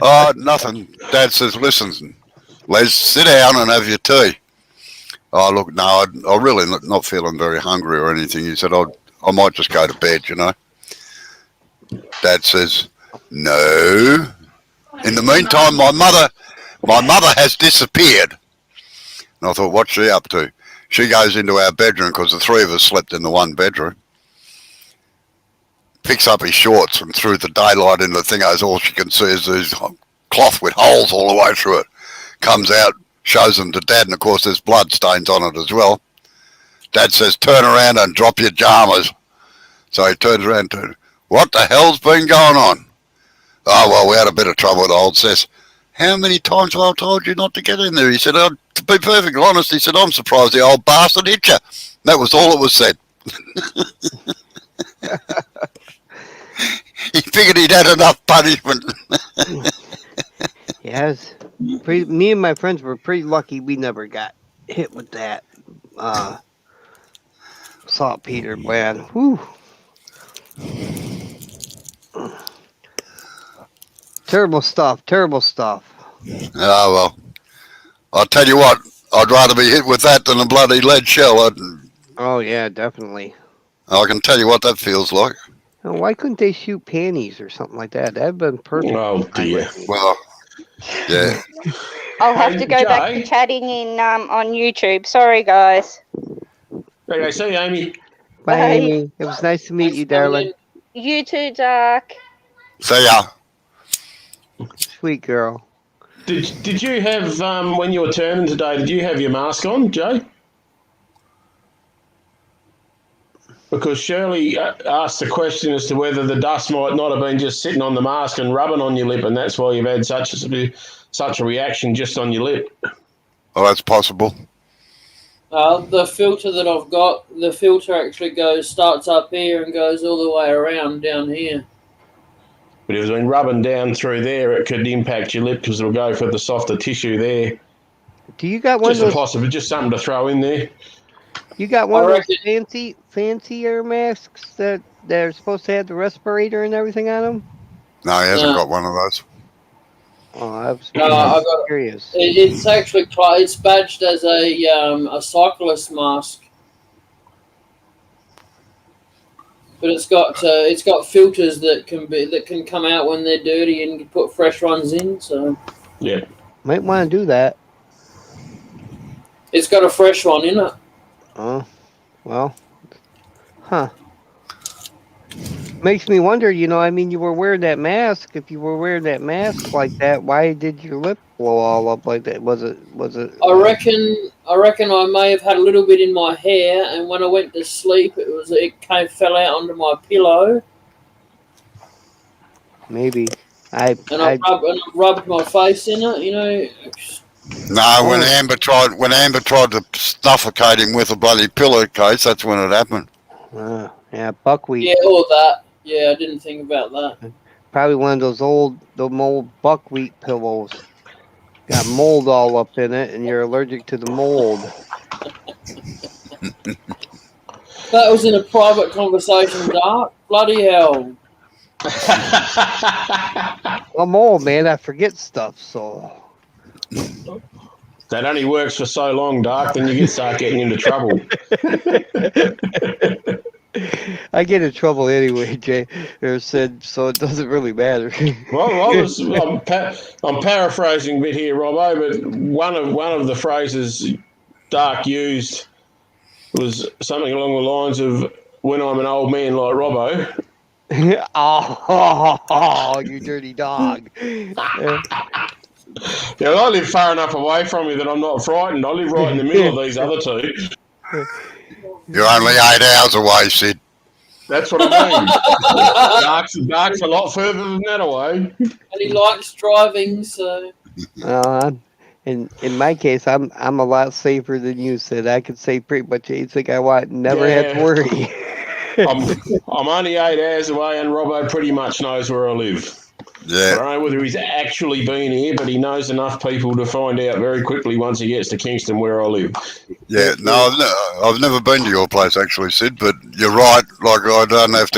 Oh, nothing. Dad says, listen, Les, sit down and have your tea. Oh, look, no, I'm really not feeling very hungry or anything. He said, I might just go to bed, you know. Dad says, no. In the meantime, my mother has disappeared. And I thought, what's she up to? She goes into our bedroom, because the three of us slept in the one bedroom. Picks up his shorts, and through the daylight in the thing, all she can see is this cloth with holes all the way through it. Comes out, shows them to Dad, and of course there's blood stains on it as well. Dad says, turn around and drop your jammers. So he turns around to, what the hell's been going on? Oh, well, we had a bit of trouble with old Sis. How many times have I told you not to get in there? He said, to be perfectly honest, he said, I'm surprised the old bastard hit you. That was all that was said. He figured he'd had enough punishment. Yes. Me and my friends were pretty lucky we never got hit with that saltpeter, man. Whew. Terrible stuff. Oh, well. I'll tell you what, I'd rather be hit with that than a bloody lead shell. Oh, yeah, definitely. I can tell you what that feels like. Why couldn't they shoot panties or something like that? That'd been perfect. Oh, dear. Well, yeah. I'll have to go back to chatting in on YouTube. Sorry, guys. Okay, see you, Amy. Bye, Amy. It was nice to meet you, darling. You too, Doc. See ya. Sweet girl. Did you have, when you were turning today, did you have your mask on, Jay? Because Shirley asked the question as to whether the dust might not have been just sitting on the mask and rubbing on your lip, and that's why you've had such a reaction just on your lip. Oh, that's possible. The filter that I've got, the filter actually starts up here and goes all the way around down here. But if it's been rubbing down through there, it could impact your lip because it'll go for the softer tissue there. Do you got one just of those? Possible, just something to throw in there. You got one of those fancy air masks that they're supposed to have the respirator and everything on them? No, he hasn't got one of those. Oh, I was curious. It's actually it's badged as a cyclist mask, but it's got filters that can come out when they're dirty and you put fresh ones in. So yeah, might want to do that. It's got a fresh one in it. Oh, well, huh. Makes me wonder, you know, I mean, you were wearing that mask. If you were wearing that mask like that, why did your lip blow all up like that? Was it? I reckon I may have had a little bit in my hair, and when I went to sleep, fell out onto my pillow, Maybe. and I rubbed my face in it. You know. No, when Oh. Amber tried to suffocate him with a bloody pillowcase, that's when it happened. Yeah, buckwheat. Yeah, all that. Yeah, I didn't think about that. Probably one of those old buckwheat pillows. Got mold all up in it, and you're allergic to the mold. That was in a private conversation, Dark. Bloody hell. I'm old, man. I forget stuff, so. That only works for so long, Dark, then you start getting into trouble. I get in trouble anyway, Jay, or Sid, so it doesn't really matter. Well, I'm paraphrasing a bit here, Robbo, but one of the phrases Dark used was something along the lines of, when I'm an old man like Robbo. Oh, you dirty dog. Yeah, I live far enough away from you that I'm not frightened. I live right in the middle of these other two. You're only 8 hours away, Sid. That's what I mean. Dark's a lot further than that away. And he likes driving, so. In my case, I'm a lot safer than you, Sid. I could say pretty much anything I want and never have to worry. I'm only 8 hours away, and Robbo pretty much knows where I live. Yeah. I don't know whether he's actually been here, but he knows enough people to find out very quickly once he gets to Kingston where I live. Yeah, no, I've never been to your place actually, Sid. But you're right. Like I don't have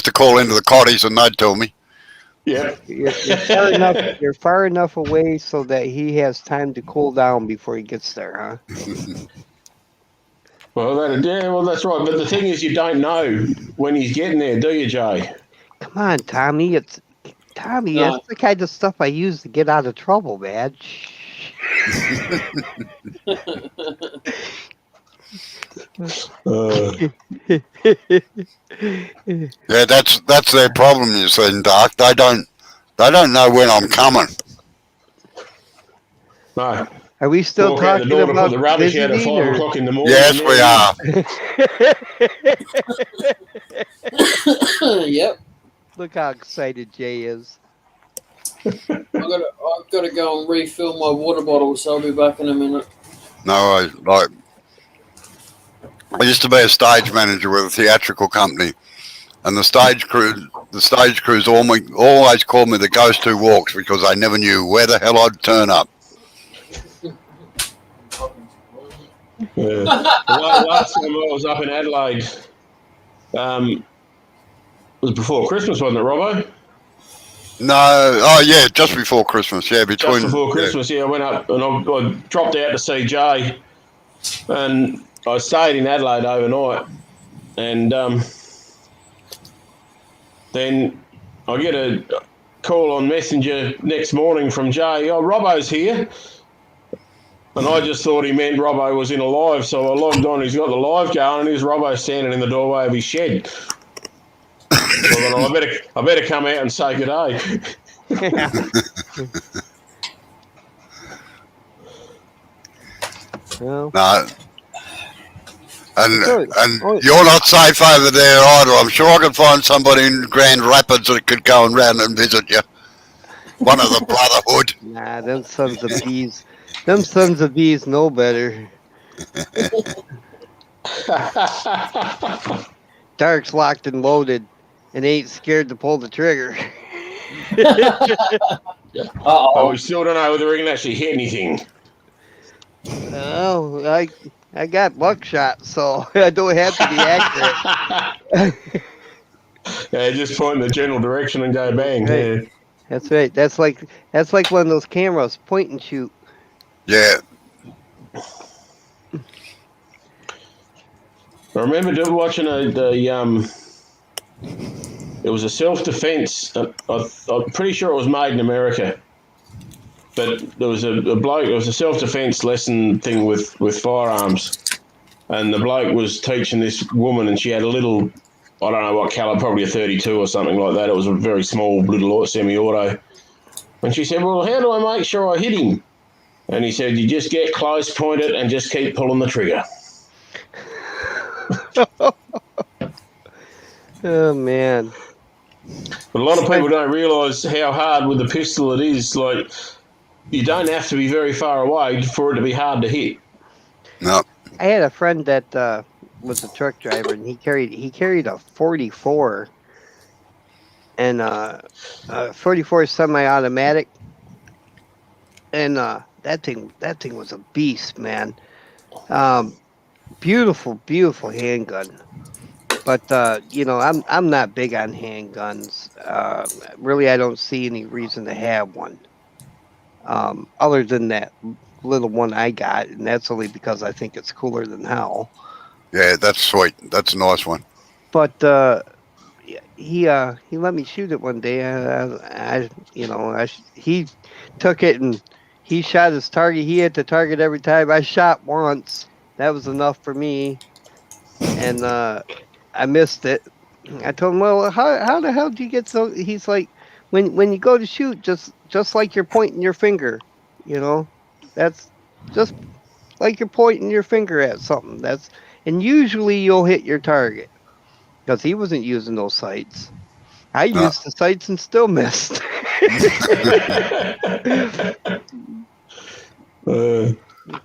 to call into the cottage and they'd tell me. Yeah, you're far enough away so that he has time to cool down before he gets there, huh? Well, that's right. But the thing is, you don't know when he's getting there, do you, Jay? Come on, Tommy. That's the kind of stuff I use to get out of trouble, man. Yeah, that's their problem. You see, Dark. They don't know when I'm coming. No. Are we still Walk out the talking door to about put the rubbish out at 5 o'clock in the morning? Yes, we are. Yep. Look how excited Jay is. I've got to go and refill my water bottle, so I'll be back in a minute. No, I used to be a stage manager with a theatrical company, and the stage crews always called me the ghost who walks because they never knew where the hell I'd turn up. Yeah. Last time I was up in Adelaide, it was before Christmas, wasn't it, Robbo? No, yeah, just before Christmas, yeah. Just before Christmas, yeah. I went up and I dropped out to see Jay, and I stayed in Adelaide overnight, and then I get a call on Messenger next morning from Jay. Oh, Robbo's here. And I just thought he meant Robbo was in a live, so I logged on. He's got the live going, and here's Robbo standing in the doorway of his shed. So I thought, I better come out and say good day. Well, no. And you're not safe over there either. I'm sure I could find somebody in Grand Rapids that could go around and visit you. One of the Brotherhood. Nah, them sons of bees. Them sons of bees know better. Dark's locked and loaded and ain't scared to pull the trigger. But we still don't know whether we can actually hit anything. Oh, I got buckshot, so I don't have to be accurate. Yeah, just point in the general direction and go bang. Right. Yeah. That's right. That's like one of those cameras, point and shoot. Yeah. I remember watching it was a self-defense. I'm pretty sure it was made in America, but there was a bloke. It was a self-defense lesson thing with firearms, and the bloke was teaching this woman, and she had a little I don't know what caliber, probably a 32 or something like that. It was a very small little semi-auto. And she said, well, how do I make sure I hit him? And he said, you just get close, point it, and just keep pulling the trigger. Oh, man. But a lot of people don't realise how hard with the pistol it is. Like, you don't have to be very far away for it to be hard to hit. No. I had a friend that was a truck driver, and he carried a 44 and 44 semi-automatic, and that thing was a beast, man. Beautiful handgun. But I'm not big on handguns. Really, I don't see any reason to have one. Other than that little one I got, and that's only because I think it's cooler than hell. Yeah, that's sweet. That's a nice one. But he let me shoot it one day. He took it and he shot his target. He hit the target every time. I shot once. That was enough for me, and I missed it. I told him, well, how the hell do you get so? He's like, when you go to shoot, just like you're pointing your finger, that's just like you're pointing your finger at something. And usually you'll hit your target, because he wasn't using those sights. I used the sights and still missed.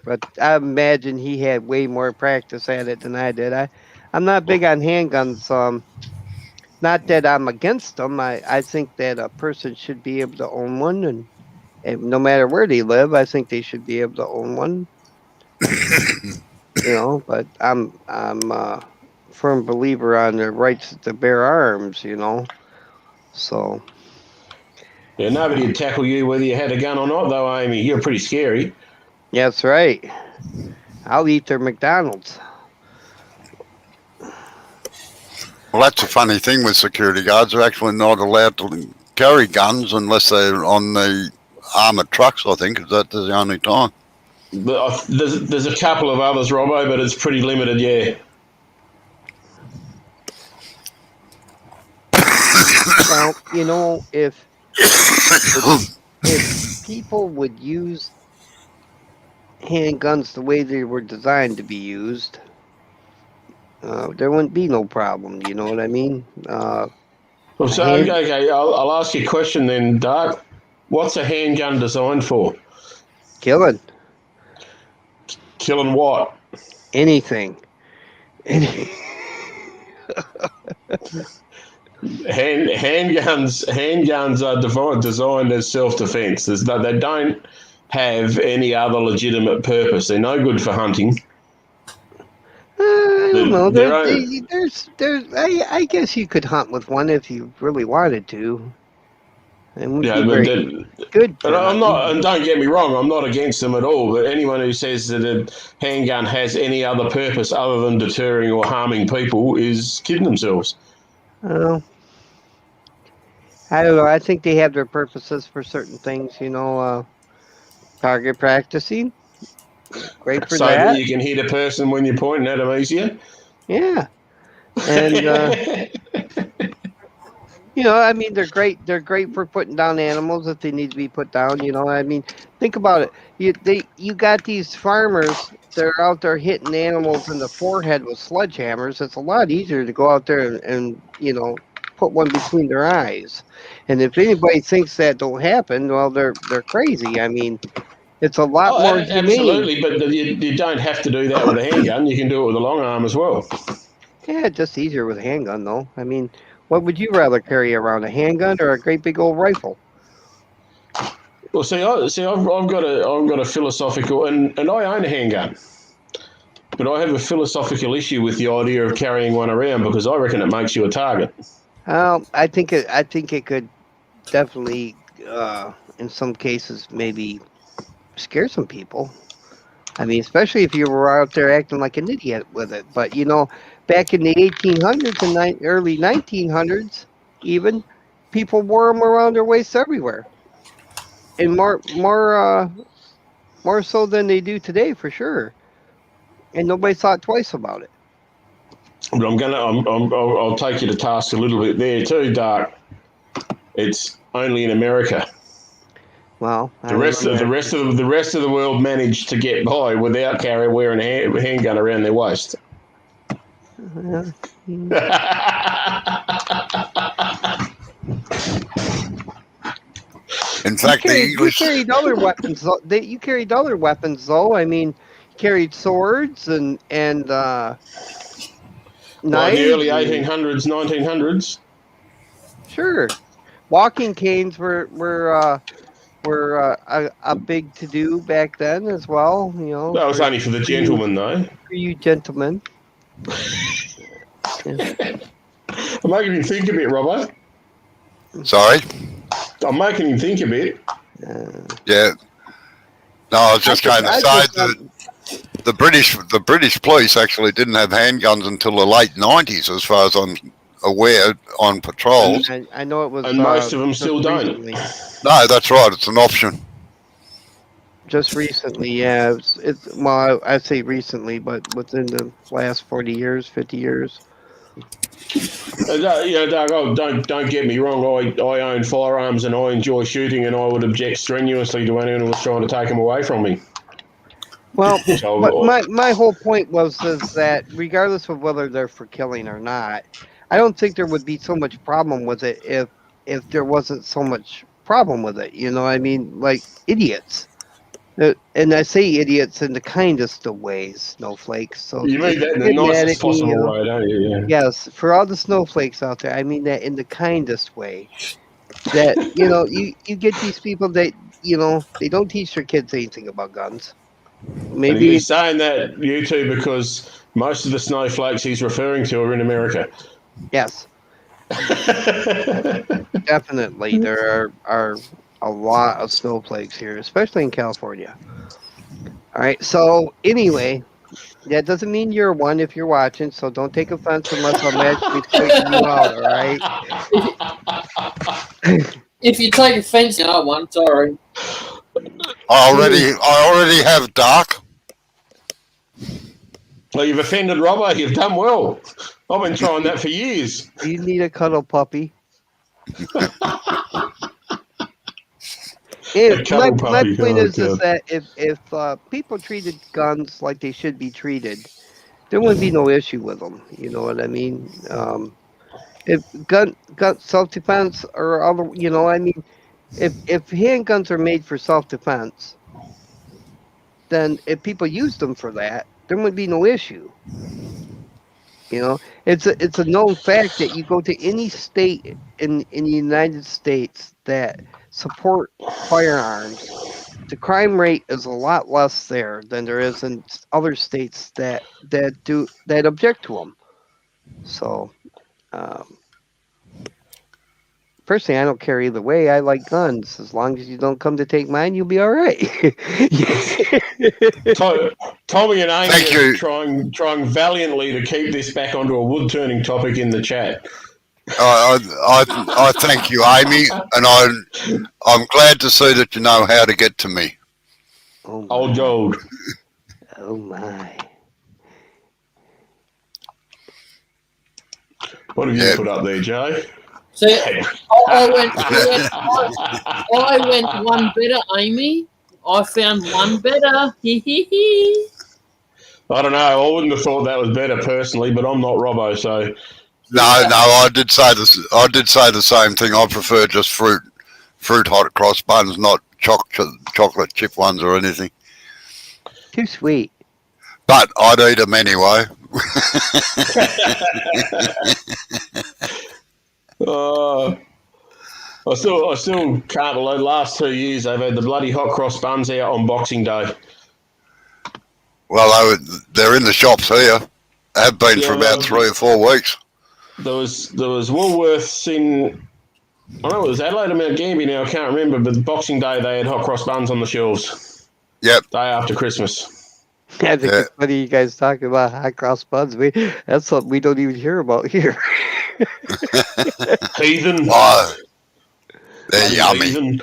But I imagine he had way more practice at it than I did. I'm not big on handguns. Not that I'm against them. I think that a person should be able to own one, and no matter where they live, I think they should be able to own one. But I'm a firm believer on the rights to bear arms. So. Yeah, nobody would tackle you whether you had a gun or not, though, Amy. You're pretty scary. Yeah, that's right. I'll eat their McDonald's. Well, that's a funny thing with security guards. They're actually not allowed to carry guns unless they're on the armoured trucks, I think, because that's the only time. But there's a couple of others, Robbo, but it's pretty limited, yeah. Well, if people would use handguns the way they were designed to be used, there wouldn't be no problem. You know what I mean? Okay, I'll ask you a question then, Dark. What's a handgun designed for? Killing. Killing what? Anything. Handguns are designed as self-defense. They don't have any other legitimate purpose. They're no good for hunting. I don't know. I guess you could hunt with one if you really wanted to. And good. But I'm not. And don't get me wrong, I'm not against them at all. But anyone who says that a handgun has any other purpose other than deterring or harming people is kidding themselves. I don't know. I think they have their purposes for certain things. Target practicing. Great for that. So that you can hit a person when you're pointing at them easier. Yeah, and I mean, they're great. They're great for putting down animals if they need to be put down. I mean, think about it. You got these farmers that are out there hitting animals in the forehead with sledgehammers. It's a lot easier to go out there and put one between their eyes. And if anybody thinks that don't happen, well, they're crazy. I mean, it's a lot more humane. Absolutely, but you don't have to do that with a handgun. You can do it with a long arm as well. Yeah, just easier with a handgun, though. I mean, what would you rather carry around, a handgun or a great big old rifle? Well, I've got a philosophical, and I own a handgun, but I have a philosophical issue with the idea of carrying one around because I reckon it makes you a target. I think it could definitely, in some cases, maybe scare some people. I mean, especially if you were out there acting like an idiot with it. But back in the 1800s and early 1900s, even people wore them around their waists everywhere, and more so than they do today, for sure. And nobody thought twice about it. But I'll take you to task a little bit there too, Dark. It's only in America. Well, The rest of the world managed to get by without wearing a handgun around their waist. In fact, the English. You carried other weapons. You carried other weapons, though. I mean, you carried swords and knives. Well, in the early 1800s, 1900s. Sure, walking canes were a big to do back then as well. You know, That was only for the gentlemen, though. For you gentlemen. I'm making you think a bit, Robbo. Sorry? I'm making you think a bit. Yeah. No, I was just going to say that the British police actually didn't have handguns until the late 90s, as far as I'm aware, on patrols. I know it was. And most of them still don't. No, that's right. It's an option. Just recently, yeah. Well, I say recently, but within the last 40 years, 50 years. Doug, don't get me wrong. I own firearms and I enjoy shooting, and I would object strenuously to anyone who was trying to take them away from me. Well, my whole point is that regardless of whether they're for killing or not, I don't think there would be so much problem with it if there wasn't so much problem with it. You know, I mean, like idiots. And I say idiots in the kindest of ways, snowflakes. So you mean that in the nicest possible way, don't you? Yeah. Yes, for all the snowflakes out there, I mean that in the kindest way. That, you know, you get these people that, you know, they don't teach their kids anything about guns. Maybe and he's saying that, you two, because most of the snowflakes he's referring to are in America. Yes. Definitely, there are a lot of snowflakes here, especially in California. All right, so anyway, that doesn't mean you're one if you're watching, so don't take offense unless I'm actually taking you out, all right? If you take offense, you're not one, sorry. I already have Dark. Well, you've offended Robbo. You've done well. I've been trying that for years. You need a cuddle puppy. My point is that if people treated guns like they should be treated, there wouldn't be no issue with them. You know what I mean? If gun self-defense or other, you know, I mean, if handguns are made for self-defense, then if people use them for that, there would be no issue. You know, it's a known fact that you go to any state in the United States that support firearms, the crime rate is a lot less there than there is in other states that object to them. So, personally, I don't care either way. I like guns. As long as you don't come to take mine, you'll be all right. Tommy and Amy are trying valiantly to keep this back onto a wood-turning topic in the chat. I thank you, Amy, and I'm glad to see that you know how to get to me. Oh, old gold. Oh my! What have you put up there, Joe? See, I went one better, Amy. I found one better. I don't know. I wouldn't have thought that was better personally, but I'm not Robbo, so. No, I did say this. I did say the same thing. I prefer just fruit hot cross buns, not chocolate chip ones or anything. Too sweet. But I'd eat them anyway. I still can't believe the last 2 years they've had the bloody hot cross buns out on Boxing Day. Well, they're in the shops here. Have been for about 3 or 4 weeks. There was Woolworths in, I don't know, it was Adelaide or Mount Gambier now, I can't remember, but Boxing Day they had hot cross buns on the shelves. Yep. Day after Christmas. I think it's funny you guys talking about hot cross buns. That's something we don't even hear about here. Heathen. Oh, they're yummy. Heathen.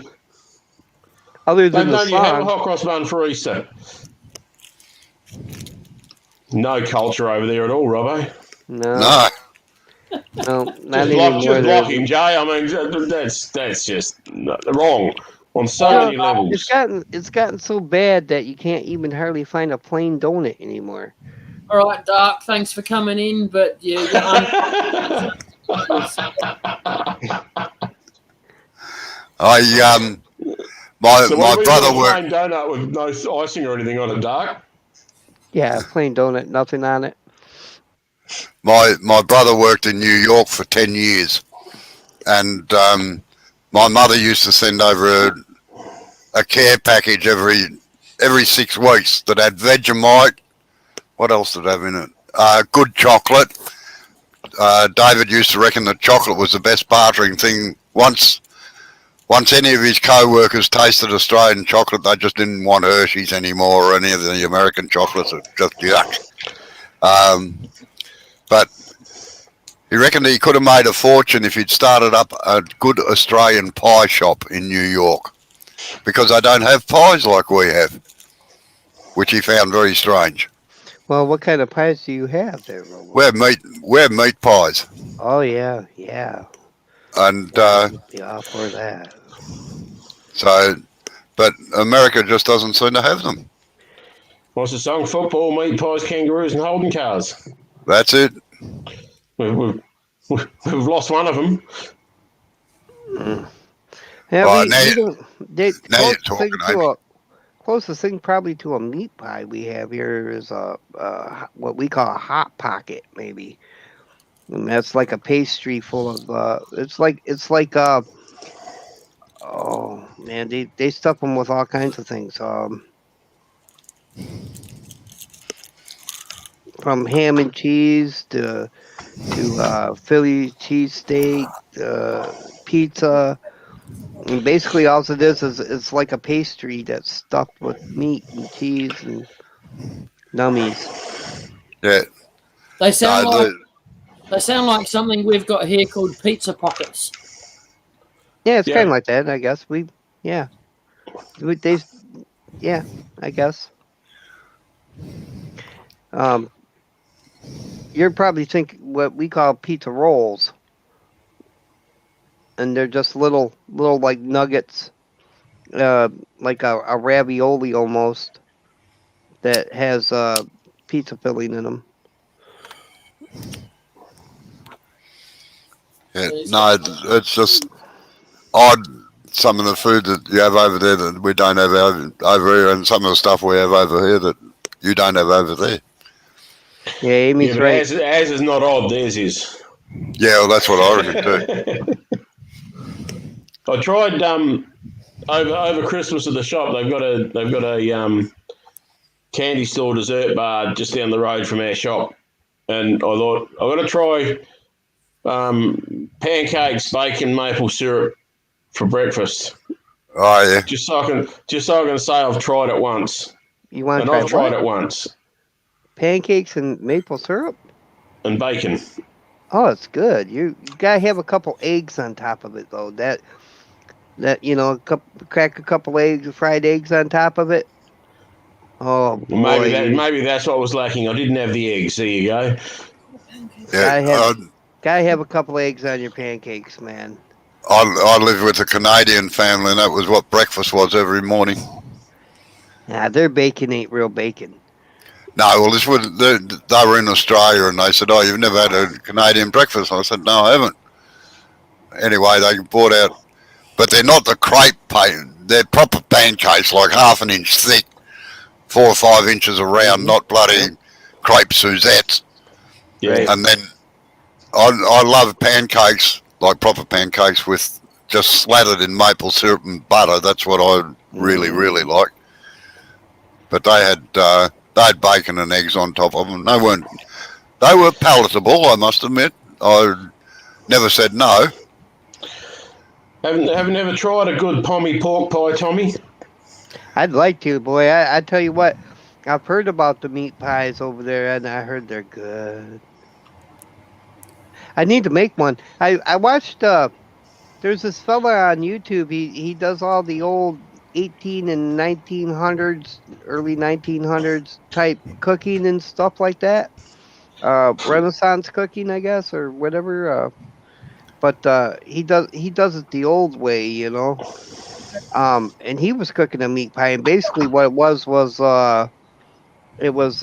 Other than the you have a song. hot cross bun for Easter. No culture over there at all, Robbo. No. No, not anymore. Just block him, Jay. I mean, that's just wrong on so No, many levels. it's gotten so bad that you can't even hardly find a plain donut anymore. All right, Dark. Thanks for coming in, but you're I So my we brother do a worked. plain donut with no icing or anything on it, Dark. Yeah, plain donut, nothing on it. My brother worked in New York for 10 years, and my mother used to send over a care package every 6 weeks that had Vegemite. What else did it have in it? Good chocolate. David used to reckon that chocolate was the best bartering thing. Once any of his co-workers tasted Australian chocolate, they just didn't want Hershey's anymore or any of the American chocolates. It just yuck. But he reckoned he could have made a fortune if he'd started up a good Australian pie shop in New York, because they don't have pies like we have, which he found very strange. Well, what kind of pies do you have there, Robo? We're meat pies. Oh yeah, yeah. And yeah, for that. so, but America just doesn't seem to have them. What's the song? Football, meat pies, kangaroos, and Holden cars. That's it. We've lost one of them. Yeah, Right, now you're talking, Amy. Closest thing probably to a meat pie we have here is what we call a hot pocket, maybe. And that's like a pastry full of it's like oh man, they stuff them with all kinds of things. From ham and cheese to Philly cheesesteak, pizza. And basically, all it is it's like a pastry that's stuffed with meat and cheese and nummies. Yeah. They sound like something we've got here called pizza pockets. Yeah, it's kind of like that, I guess. I guess. You're probably thinking what we call pizza rolls, and they're just little like nuggets, like a ravioli almost, that has pizza filling in them. Yeah, no, it's just odd, some of the food that you have over there that we don't have over here, and some of the stuff we have over here that you don't have over there. Yeah, Amy's right. Ours is not odd, theirs is. Yeah, well, that's what I reckon too. I tried over Christmas at the shop. They've got a candy store dessert bar just down the road from our shop, and I thought I've got to try pancakes, bacon, maple syrup for breakfast. Oh yeah. Just so I can say I've tried it once. You want to and try I've tried what? it once. Pancakes and maple syrup? And bacon. Oh, it's good. You gotta have a couple eggs on top of it though. That crack a couple eggs, fried eggs on top of it. Oh boy. Maybe that's what was lacking. I didn't have the eggs. There you go. Yeah. Gotta have a couple eggs on your pancakes, man. I lived with a Canadian family, and that was what breakfast was every morning. Nah, their bacon ain't real bacon. No, well, they were in Australia, and they said, "Oh, you've never had a Canadian breakfast?" I said, "No, I haven't." Anyway, they brought out, but they're not the crepe they're proper pancakes, like half an inch thick, 4 or 5 inches around, not bloody crepe Suzettes. Yeah. And then I love pancakes, like proper pancakes, with just slathered in maple syrup and butter. That's what I really, really like. But they had bacon and eggs on top of them. They were palatable, I must admit. I never said no. Haven't ever tried a good pommy pork pie, Tommy? I'd like to, boy. I tell you what, I've heard about the meat pies over there, and I heard they're good. I need to make one. I watched. There's this fella on YouTube. He does all the old 18 and 1900s, early 1900s type cooking and stuff like that. Renaissance cooking, I guess, or whatever. But he does it the old way, you know. And he was cooking a meat pie, and basically what it was it was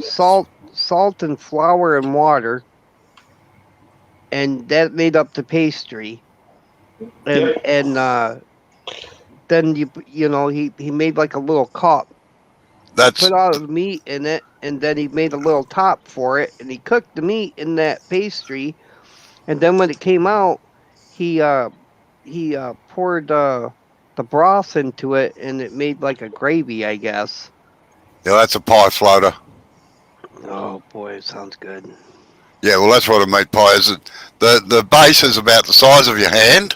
salt and flour and water, and that made up the pastry. And Yep. then you know he made like a little cup. He That's put all the meat in it, and then he made a little top for it, and he cooked the meat in that pastry. And then when it came out, he poured the broth into it, and it made like a gravy, I guess. that's a pie floater. Oh boy, it sounds good. Yeah, well, that's what a meat pie is. The base is about the size of your hand,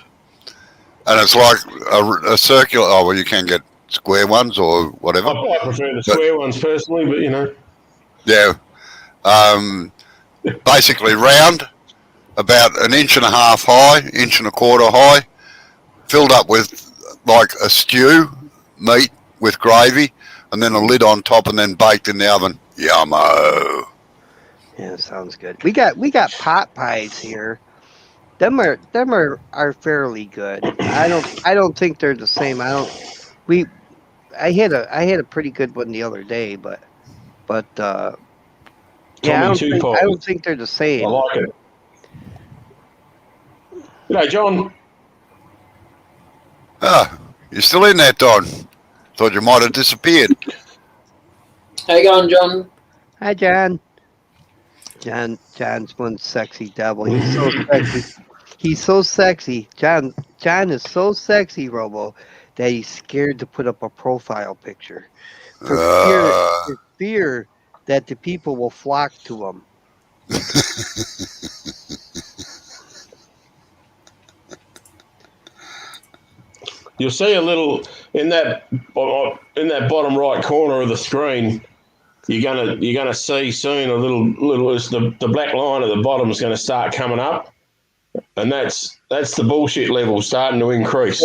and it's like a circular. Oh well, you can get square ones or whatever. I prefer the But square ones personally, but you know. yeah, basically round, about an inch and a half high, inch and a quarter high, filled up with like a stew, meat with gravy, and then a lid on top, and then baked in the oven. Yummo. Yeah, sounds good. We got pot pies here. Them are fairly good. I don't think they're the same. We I had a pretty good one the other day, but yeah, Tommy Two I Pies. don't think they're the I same. like it. G'day, John. Ah, you're still in there, Don. Thought you might have disappeared. How you going, John? Hi, John. John's one sexy devil. He's so sexy. He's so sexy. John is so sexy, Robo, that he's scared to put up a profile picture for fear Uh, for fear that the people will flock to him. You'll see a little in that bottom right corner of the screen. You're gonna see soon a little the black line at the bottom is going to start coming up, and that's the bullshit level starting to increase.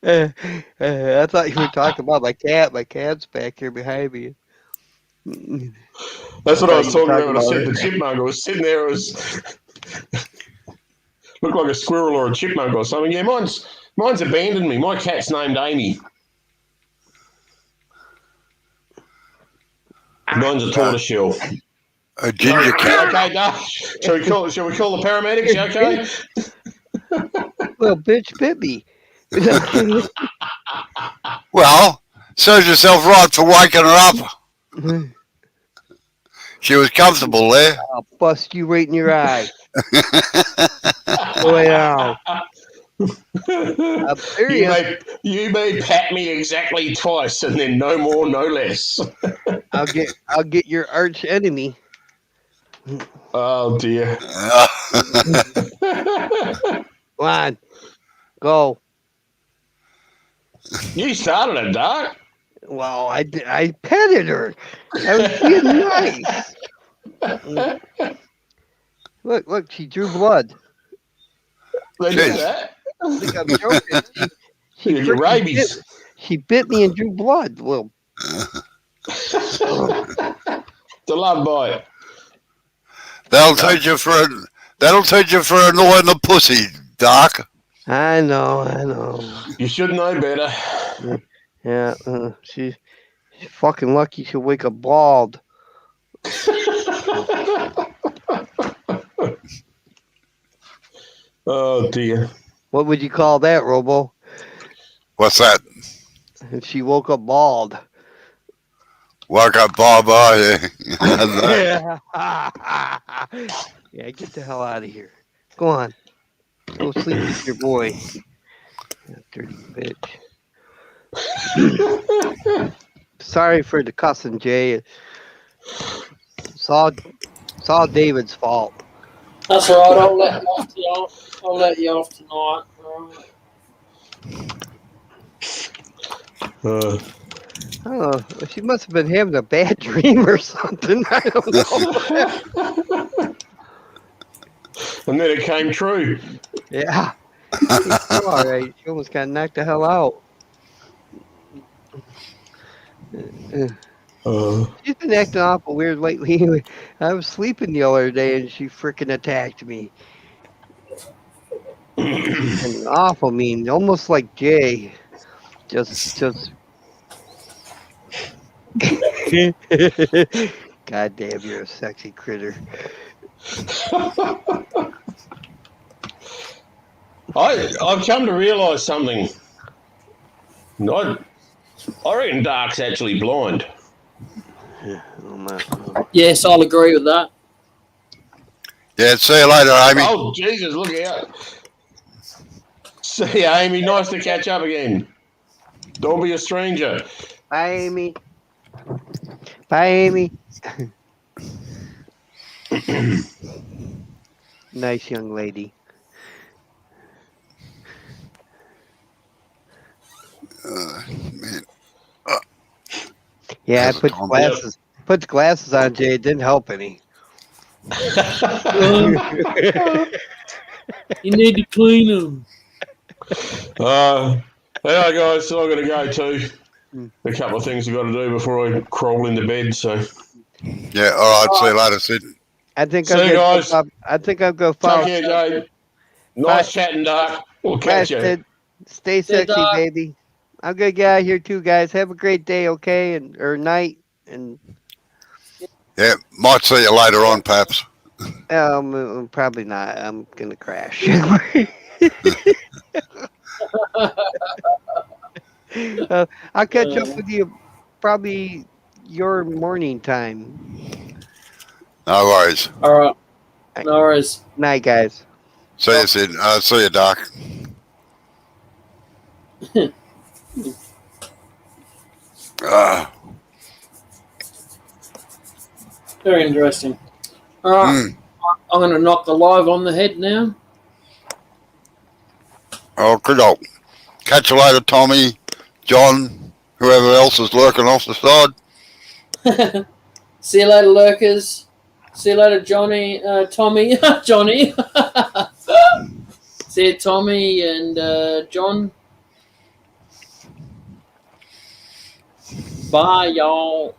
I thought you were talking about my cat. My cat's back here behind me. That's I what I thought was you were talking about talking when I about said her. the chipmunk. I was sitting there. It was looked like a squirrel or a chipmunk or something. Yeah, mine's abandoned me. My cat's named Amy. Mine's a tortoiseshell. a ginger You cat. okay, Dave? Shall we call the paramedics? You okay? Well, bitch bit me. Well, serves yourself right for waking her up. She was comfortable there. I'll bust you right in your eye. Go now. I'm serious. You may pat me exactly twice, and then no more, no less. I'll get your arch enemy. Oh dear. Come on, go. You started it, Doc. Well, I petted her. I was being nice. Look, she drew blood. They do Jeez. that. I think I'm joking. You get rabies. She bit me and drew blood. Well, It's a love bite. That'll teach you for annoying the pussy, Doc. I know. You should know better. Yeah, she's fucking lucky she'll wake up bald. Oh dear. What would you call that, Robo? What's that? If she woke up bald. Woke up, bye. Yeah, get the hell out of here. Go on. Go sleep with your boy. Dirty bitch. Sorry for the cussing, Jay. It's all David's fault. That's all right. I'll let you off I'll let you off tonight. Uh, I don't know. She must have been having a bad dream or something. I don't know. and then it came true. Yeah. All right. She almost got knocked the hell out. She's been acting awful weird lately. I was sleeping the other day and she freaking attacked me. And awful mean, almost like Jay. Just. God damn, you're a sexy critter. I've come to realise something. I reckon Dark's actually blind. Yes, I'll agree with that. Yeah, see you later, Amy. Oh, Jesus, look out. See you, Amy. Nice to catch up again. Don't be a stranger. Bye, Amy. Bye, Amy. Nice young lady. Man. Yeah, I How's it put going? glasses. Put the glasses on, Jay. It didn't help any. You need to clean them. Yeah, guys, so I've got to go too. A couple of things I've got to do before I crawl into bed. So Yeah, all right. See you later, Sid. I think See I'm you gonna. guys. I think I'll go Take follow. care, Jay. Nice chatting, Dark. We'll Bye, catch you. Sid. Stay sexy, Doc. baby. I'm gonna get out of here too, guys. Have a great day, okay, or night, and Yeah, might see you later on, Paps. probably not. I'm gonna crash. I'll catch up with you probably your morning time. No worries. All right. No worries. Night, guys. See you, Sid. See you, Doc. Very interesting. All right. I'm going to knock the live on the head now. Okay, doke. Catch you later, Tommy, John, whoever else is lurking off the side. See you later, lurkers. See you later, Johnny. Tommy. Johnny. See you, Tommy and John. Bye, y'all.